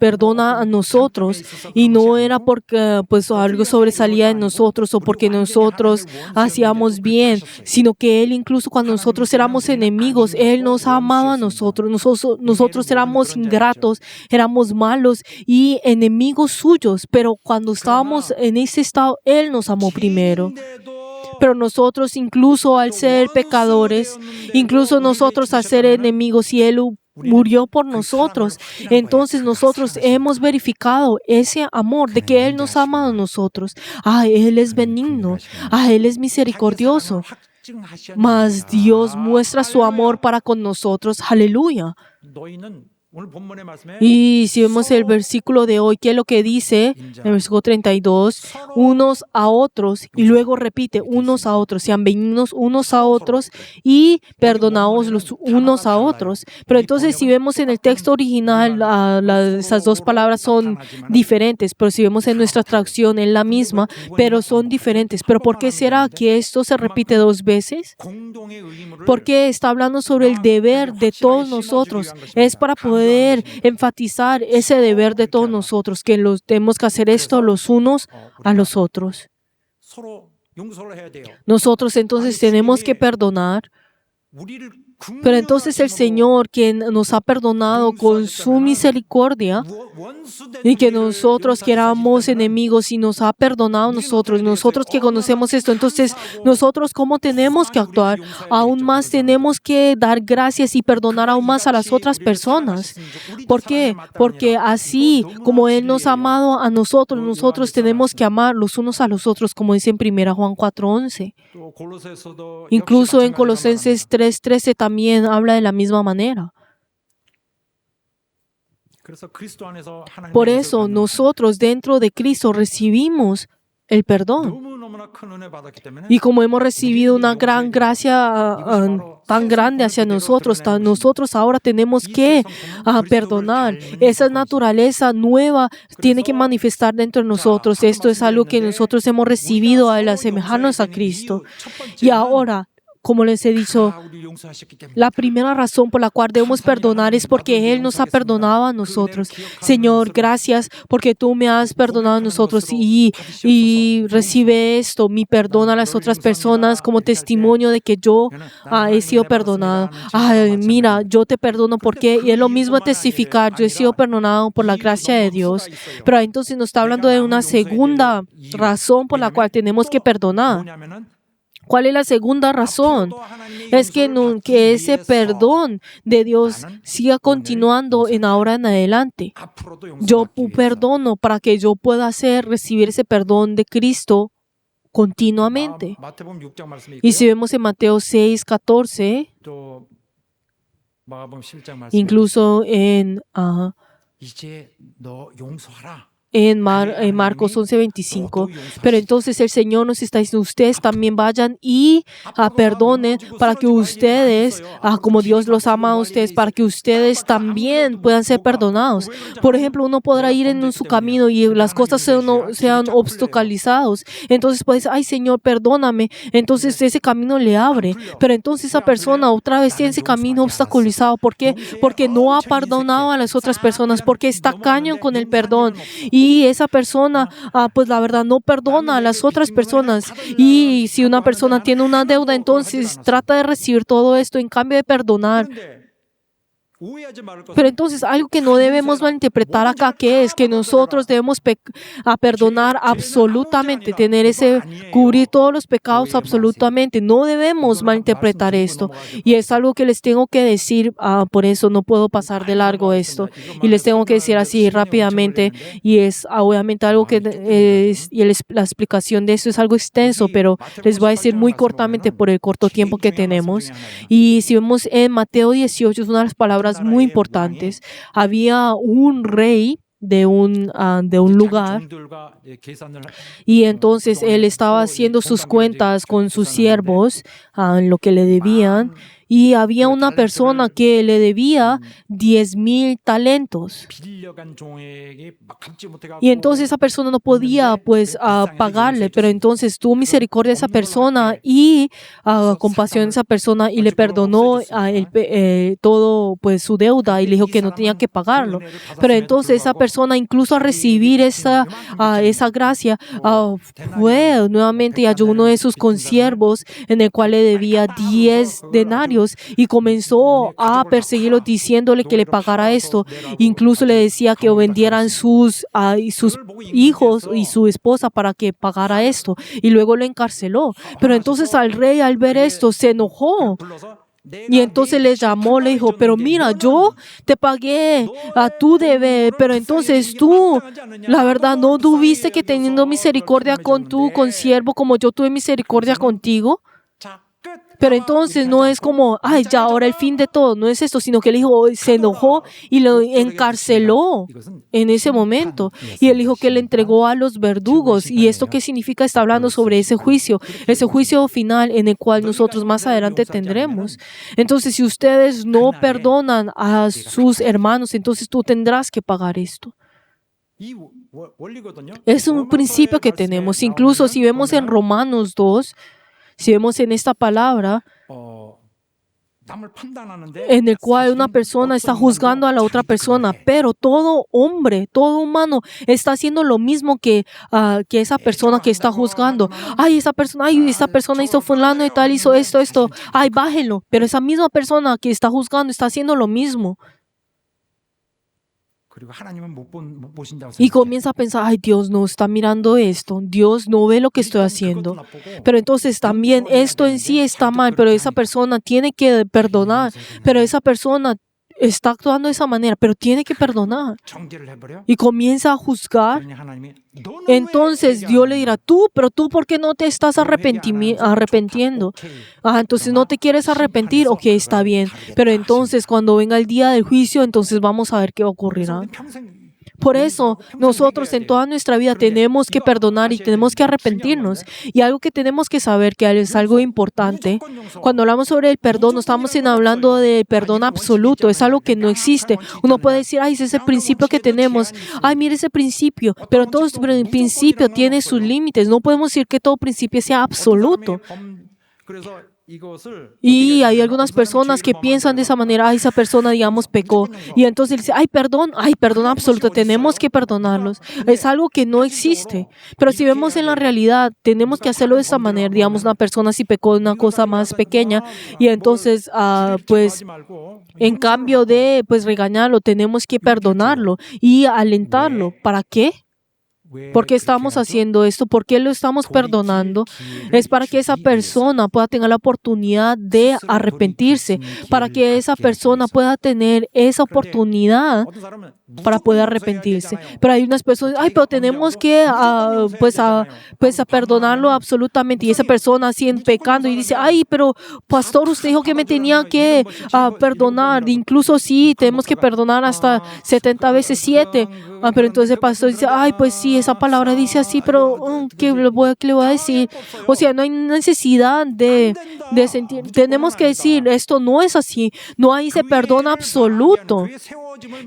perdona a nosotros, y no era porque pues algo sobresalía en nosotros o porque nosotros hacíamos bien, sino que Él incluso cuando nosotros éramos enemigos, Él nos amaba a nosotros. Nosotros éramos ingratos, éramos malos y enemigos suyos, pero cuando estábamos en ese estado, Él nos amó primero. Pero nosotros, incluso al ser pecadores, incluso nosotros al ser enemigos, y Él murió por nosotros, entonces nosotros hemos verificado ese amor de que Él nos ama a nosotros. Él es benigno, Él es misericordioso. Mas Dios muestra su amor para con nosotros. Aleluya. Y si vemos el versículo de hoy, ¿qué es lo que dice? En el versículo 32, unos a otros, y luego repite, unos a otros, sean benignos unos a otros y perdonaos los unos a otros. Pero entonces si vemos en el texto original, esas dos palabras son diferentes, pero si vemos en nuestra traducción es la misma, pero son diferentes. ¿Pero por qué será que esto se repite dos veces? Porque está hablando sobre el deber de todos nosotros. Es para poder enfatizar ese deber de todos nosotros, que tenemos que hacer esto los unos a los otros. Nosotros entonces tenemos que perdonar. Pero entonces el Señor, quien nos ha perdonado con su misericordia, y que nosotros que éramos enemigos y nos ha perdonado nosotros que conocemos esto, entonces nosotros ¿cómo tenemos que actuar? Aún más tenemos que dar gracias y perdonar aún más a las otras personas. ¿Por qué? Porque así como Él nos ha amado a nosotros tenemos que amar los unos a los otros, como dice en 1 Juan 4:11. Incluso en Colosenses 3:13 también habla de la misma manera. Por eso nosotros dentro de Cristo recibimos el perdón. Y como hemos recibido una gran gracia tan grande hacia nosotros ahora tenemos que perdonar. Esa naturaleza nueva tiene que manifestar dentro de nosotros. Esto es algo que nosotros hemos recibido al asemejarnos a Cristo. Y ahora, como les he dicho, la primera razón por la cual debemos perdonar es porque Él nos ha perdonado a nosotros. Señor, gracias porque tú me has perdonado a nosotros y recibe esto, mi perdón a las otras personas como testimonio de que yo he sido perdonado. Mira, yo te perdono porque, y es lo mismo testificar, yo he sido perdonado por la gracia de Dios. Pero entonces nos está hablando de una segunda razón por la cual tenemos que perdonar. ¿Cuál es la segunda razón? Es que ese perdón de Dios siga continuando en ahora en adelante. Yo perdono para que yo pueda recibir ese perdón de Cristo continuamente. Y si vemos en Mateo 6:14, incluso en en Marcos 11:25. Pero entonces el Señor nos está diciendo, ustedes también vayan y perdonen para que ustedes, como Dios los ama a ustedes, para que ustedes también puedan ser perdonados. Por ejemplo, uno podrá ir en su camino y las cosas sean obstaculizados. Entonces puede decir, ay Señor, perdóname. Entonces ese camino le abre. Pero entonces esa persona otra vez tiene ese camino obstaculizado. ¿Por qué? Porque no ha perdonado a las otras personas, porque está cañón con el perdón. Y esa persona, pues la verdad, no perdona a las otras personas. Y si una persona tiene una deuda, entonces trata de recibir todo esto en cambio de perdonar. Pero entonces algo que no debemos malinterpretar acá, que es que nosotros debemos perdonar absolutamente, cubrir todos los pecados absolutamente. No debemos malinterpretar esto. Y es algo que les tengo que decir, por eso no puedo pasar de largo esto. Y les tengo que decir así rápidamente. Y es obviamente algo que la explicación de esto es algo extenso, pero les voy a decir muy cortamente por el corto tiempo que tenemos. Y si vemos en Mateo 18, es una de las palabras muy importantes. Había un rey de un lugar y entonces él estaba haciendo sus cuentas con sus siervos, lo que le debían, y había una persona que le debía 10,000 talentos. Y entonces esa persona no podía pagarle, pero entonces tuvo misericordia de esa persona y compasión de esa persona y le perdonó todo su deuda y le dijo que no tenía que pagarlo. Pero entonces esa persona, incluso al recibir esa gracia, fue nuevamente y halló uno de sus consiervos en el cual le debía 10 denarios y comenzó a perseguirlo diciéndole que le pagara esto. Incluso le decía que vendieran sus hijos y su esposa para que pagara esto, y luego lo encarceló. Pero entonces al rey, al ver esto, se enojó. Y entonces le llamó, le dijo, pero mira, yo te pagué, tú debes, pero entonces tú, la verdad, ¿no tuviste que teniendo misericordia con tu consiervo como yo tuve misericordia contigo? Pero entonces no es como, ay, ya ahora el fin de todo, no es esto, sino que el hijo se enojó y lo encarceló en ese momento. Y el hijo que le entregó a los verdugos. ¿Y esto qué significa? Está hablando sobre ese juicio final en el cual nosotros más adelante tendremos. Entonces, si ustedes no perdonan a sus hermanos, entonces tú tendrás que pagar esto. Es un principio que tenemos. Incluso si vemos en Romanos 2, si vemos en esta palabra, en el cual una persona está juzgando a la otra persona, pero todo hombre, todo humano está haciendo lo mismo que esa persona que está juzgando. Ay, esa persona hizo fulano y tal, hizo esto. Ay, bájenlo. Pero esa misma persona que está juzgando está haciendo lo mismo. Y comienza a pensar, ay, Dios no está mirando esto, Dios no ve lo que estoy haciendo. Pero entonces también esto en sí está mal, pero esa persona tiene que perdonar, pero esa persona está actuando de esa manera, pero tiene que perdonar. Y comienza a juzgar. Entonces Dios le dirá, pero tú ¿por qué no te estás arrepintiendo? Entonces no te quieres arrepentir, ok, está bien. Pero entonces cuando venga el día del juicio, entonces vamos a ver qué ocurrirá. Por eso, nosotros en toda nuestra vida tenemos que perdonar y tenemos que arrepentirnos. Y algo que tenemos que saber, que es algo importante, cuando hablamos sobre el perdón, no estamos hablando de perdón absoluto, es algo que no existe. Uno puede decir, ay, es ese principio que tenemos, ay, mire ese principio, pero todo principio tiene sus límites. No podemos decir que todo principio sea absoluto. Y hay algunas personas que piensan de esa manera, esa persona, digamos, pecó. Y entonces dice, perdón absoluto, tenemos que perdonarlos. Es algo que no existe. Pero si vemos en la realidad, tenemos que hacerlo de esa manera. Digamos, una persona si pecó una cosa más pequeña y entonces, en cambio de regañarlo, tenemos que perdonarlo y alentarlo. ¿Para qué? ¿Por qué estamos haciendo esto? ¿Por qué lo estamos perdonando? Es para que esa persona pueda tener la oportunidad de arrepentirse, para que esa persona pueda tener esa oportunidad para poder arrepentirse. Pero hay unas personas, ay, pero tenemos que perdonarlo absolutamente. Y esa persona siguen pecando y dice, ay, pero pastor, usted dijo que me tenía que perdonar. Incluso sí, tenemos que perdonar hasta 70 veces 7. Pero entonces el pastor dice, ay, pues sí, esa palabra dice así, pero ¿qué le voy a decir? O sea, no hay necesidad de sentir. Tenemos que decir, esto no es así. No hay ese perdón absoluto.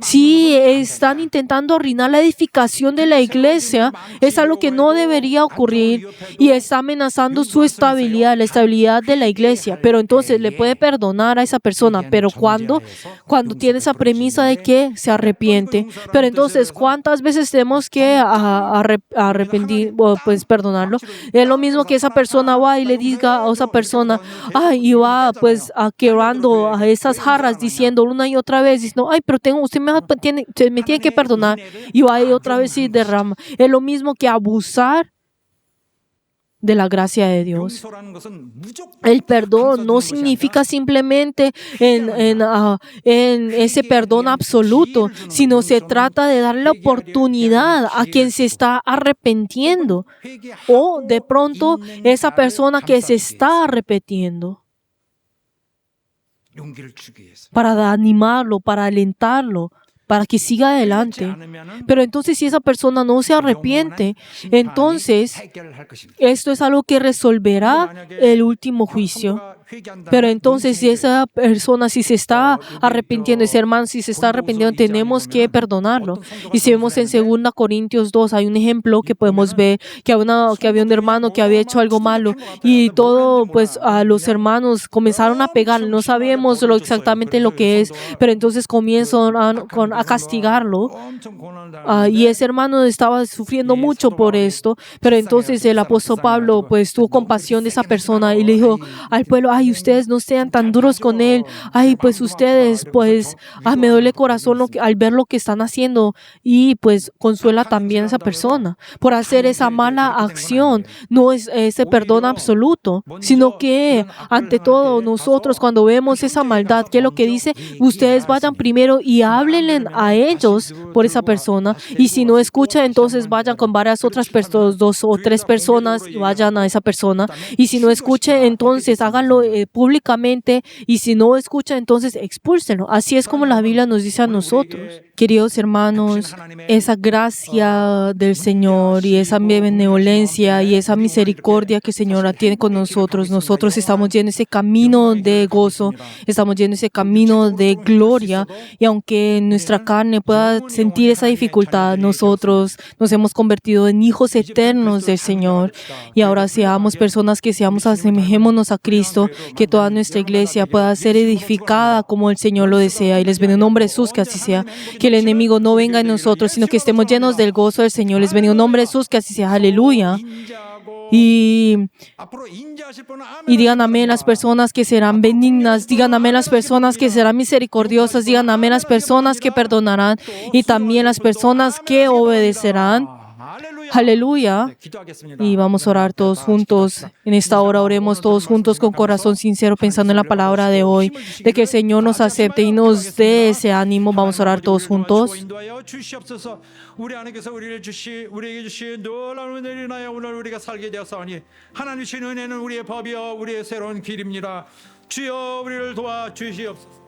Si están intentando arruinar la edificación de la iglesia, es algo que no debería ocurrir y está amenazando su estabilidad, la estabilidad de la iglesia. Pero entonces le puede perdonar a esa persona, pero cuando tiene esa premisa de que se arrepiente. Pero entonces, ¿cuántas veces tenemos que arrepentir o pues perdonarlo? Es lo mismo que esa persona va y le diga a esa persona, ay, y va pues quebrando a esas jarras diciendo una y otra vez, diciendo, ay, pero usted me tiene que perdonar, y va y otra vez y derrama. Es lo mismo que abusar de la gracia de Dios. El perdón no significa simplemente en ese perdón absoluto, sino se trata de darle la oportunidad a quien se está arrepintiendo o de pronto esa persona que se está arrepintiendo, para animarlo, para alentarlo, para que siga adelante. Pero entonces si esa persona no se arrepiente, entonces esto es algo que resolverá el último juicio. Pero entonces si esa persona, si se está arrepintiendo, ese hermano, si se está arrepintiendo, tenemos que perdonarlo. Y si vemos en 2 Corintios 2, hay un ejemplo que podemos ver, que había un hermano que había hecho algo malo y todo, pues a los hermanos comenzaron a pegar. No sabemos exactamente lo que es, pero entonces comienzan a castigarlo. Y ese hermano estaba sufriendo mucho por esto, pero entonces el apóstol Pablo pues tuvo compasión de esa persona y le dijo al pueblo, ay, ustedes no sean tan duros con él, ay, pues ustedes, pues, me duele el corazón al ver lo que están haciendo, y pues consuela también a esa persona por hacer esa mala acción. No es ese perdón absoluto, sino que ante todo nosotros cuando vemos esa maldad, ¿qué es lo que dice? Ustedes vayan primero y háblenle a ellos por esa persona, y si no escuchan, entonces vayan con varias otras personas, 2 o 3 personas, y vayan a esa persona, y si no escuchen, entonces háganlo públicamente, y si no escucha, entonces expúlsenlo. Así es como la Biblia nos dice a nosotros. Queridos hermanos, esa gracia del Señor y esa benevolencia y esa misericordia que el Señor tiene con nosotros estamos yendo ese camino de gozo, estamos yendo ese camino de gloria, y aunque nuestra carne pueda sentir esa dificultad, nosotros nos hemos convertido en hijos eternos del Señor, y ahora seamos personas que asemejémonos a Cristo, que toda nuestra iglesia pueda ser edificada como el Señor lo desea, y les bendigo en nombre de Jesús que así sea, que el enemigo no venga en nosotros, sino que estemos llenos del gozo del Señor. Les bendigo en nombre de Jesús que así sea, aleluya. Y digan amén las personas que serán benignas, digan amén las personas que serán misericordiosas, digan amén las personas que perdonarán, y también las personas que obedecerán. Aleluya. Y vamos a orar todos juntos. En esta hora oremos todos juntos con corazón sincero, pensando en la palabra de hoy, de que el Señor nos acepte y nos dé ese ánimo. Vamos a orar todos juntos. 우리 하나님께서 우리에게 주시 놀라운 은혜를 인하여 오늘 우리가 살게 되었사오니 하나님 주신 은혜는 우리의 법이요 우리의 새로운 길입니다. 주여 우리를 도와 주시옵소서.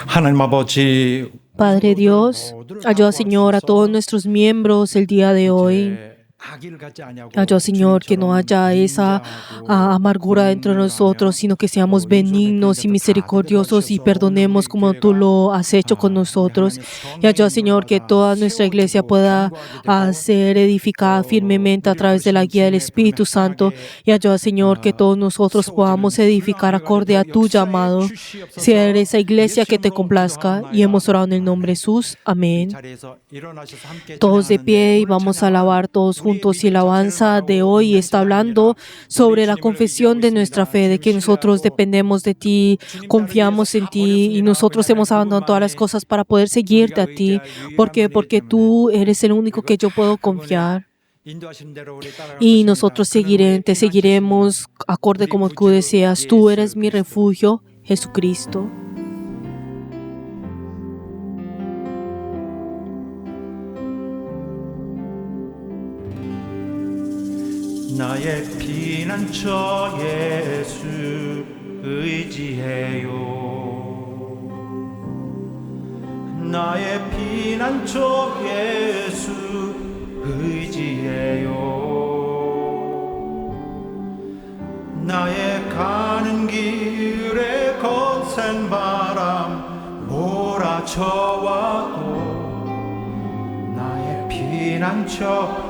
하나님 아버지, Padre Dios, ayuda, Señor, a todos nuestros miembros el día de hoy. Ayuda, Señor, que no haya esa amargura dentro de nosotros, sino que seamos benignos y misericordiosos y perdonemos como tú lo has hecho con nosotros. Y ayuda, Señor, que toda nuestra iglesia pueda ser edificada firmemente a través de la guía del Espíritu Santo. Y ayuda, Señor, que todos nosotros podamos edificar acorde a tu llamado. Sea esa iglesia que te complazca. Y hemos orado en el nombre de Jesús. Amén. Todos de pie y vamos a alabar todos juntos. Y la alabanza de hoy está hablando sobre la confesión de nuestra fe, de que nosotros dependemos de ti, confiamos en ti y nosotros hemos abandonado todas las cosas para poder seguirte a ti. ¿Por qué? Porque tú eres el único que yo puedo confiar. Y nosotros te seguiremos acorde como tú deseas. Tú eres mi refugio, Jesucristo. 나의 피난처 예수 의지해요. 나의 피난처 예수 의지해요. 나의 가는 길에 거센 바람 몰아쳐와도 나의 피난처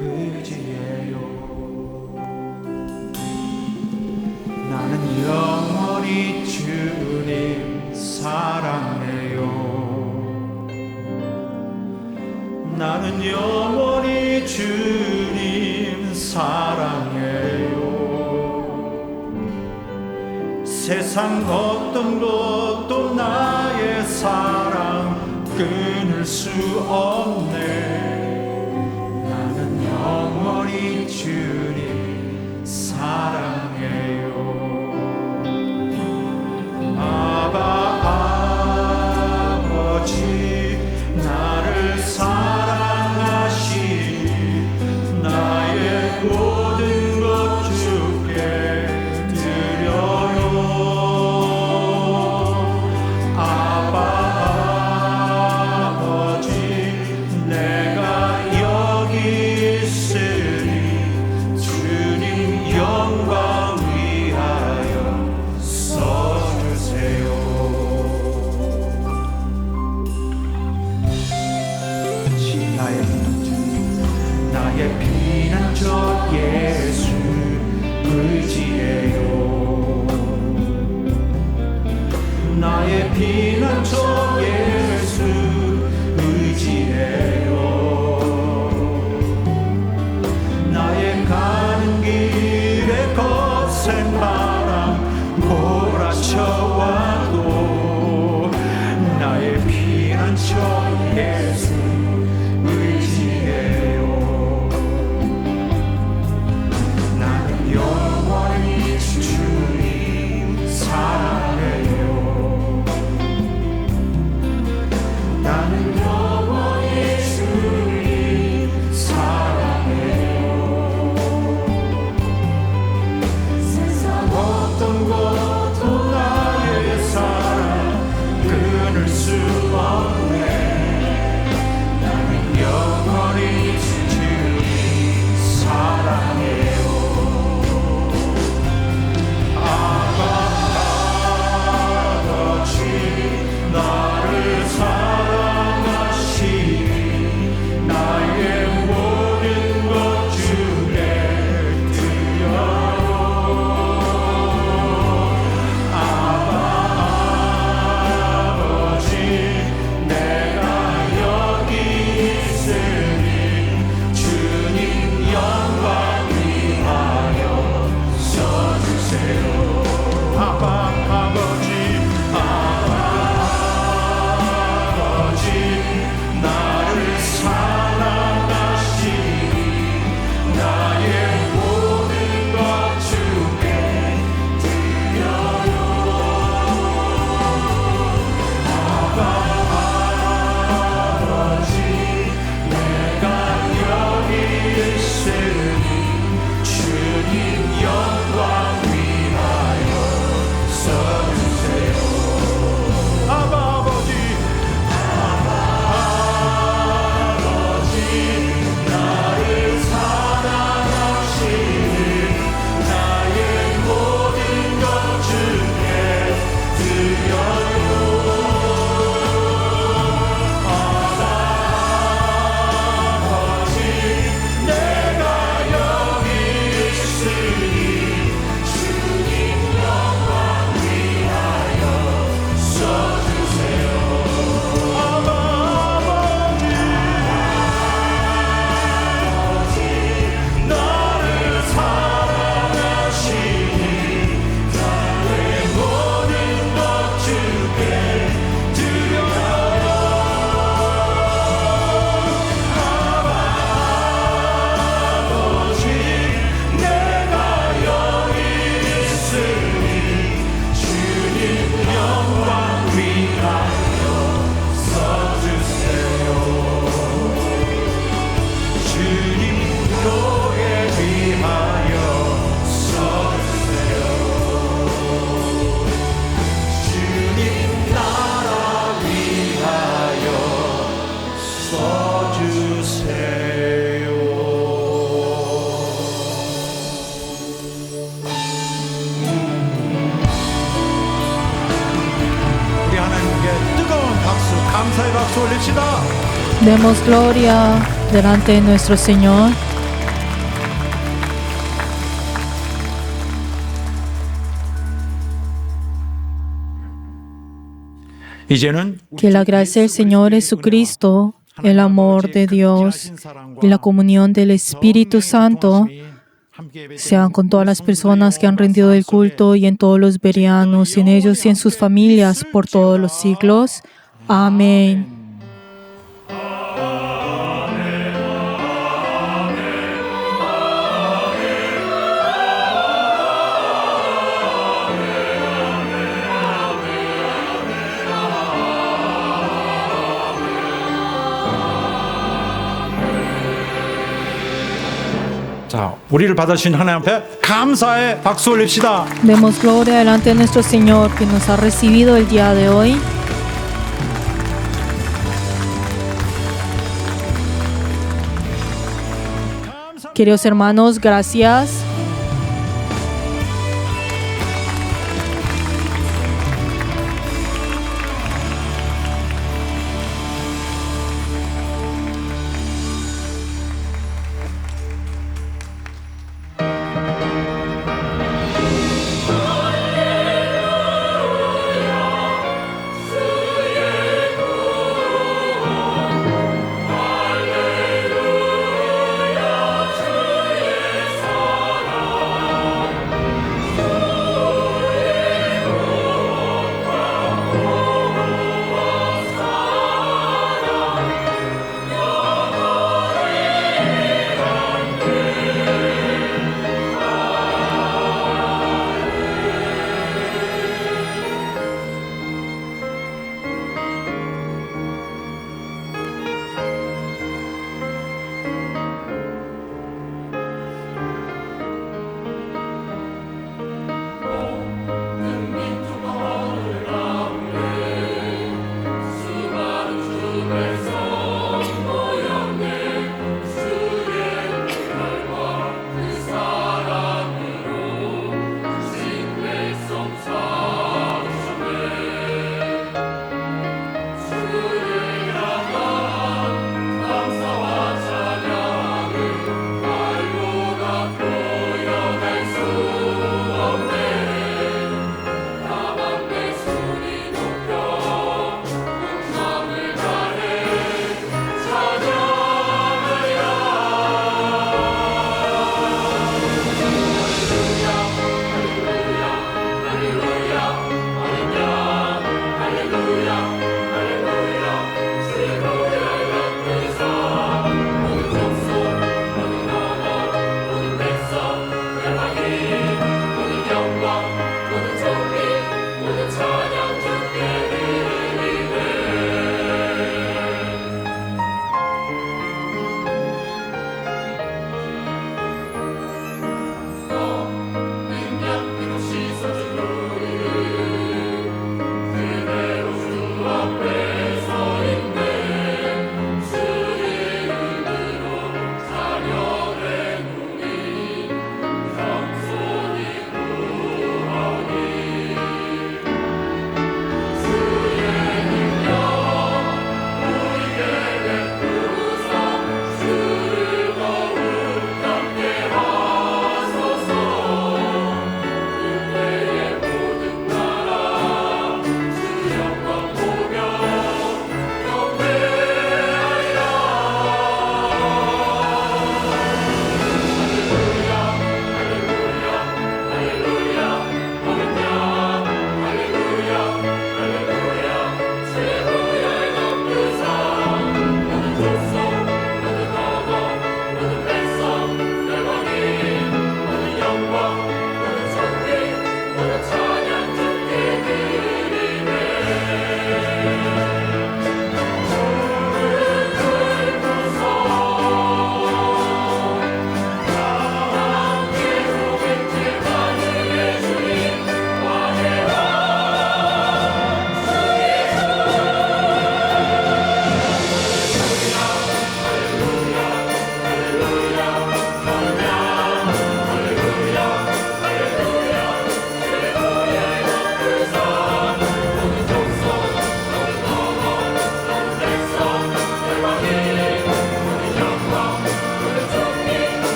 의지해요. 나는 영원히 주님 사랑해요. 나는 영원히 주님 사랑해요. 세상 어떤 것도 나의 사랑 끊을 수 없네. 영원히 주님 사랑해요. 아버지 나를 사랑하시니 나의 모든 것 주께 드려요. 아버지 내가 여기 주님 영광 위하여 써주세요. 나의 피난처 예수 의지해요. 나의 피난처 예수 의지해요. 나의 가는 길에 거센 바람 몰아쳐와도 나의 피난처 예수 의지해요. 나는 영원히 주님 사랑해요. 박수 올립시다. Demos gloria delante de nuestro Señor. 이제는 Que la gracia del Señor Jesucristo, el amor de Dios y la comunión del Espíritu Santo sean con todas las personas que han rendido el culto y en todos los berianos, en ellos y en sus familias por todos los siglos. Amén. 자, 우리를 받으신 하나님 앞에 감사의 박수 올립시다. Demos gloria delante de nuestro Señor que nos ha recibido el día de hoy. Queridos hermanos, gracias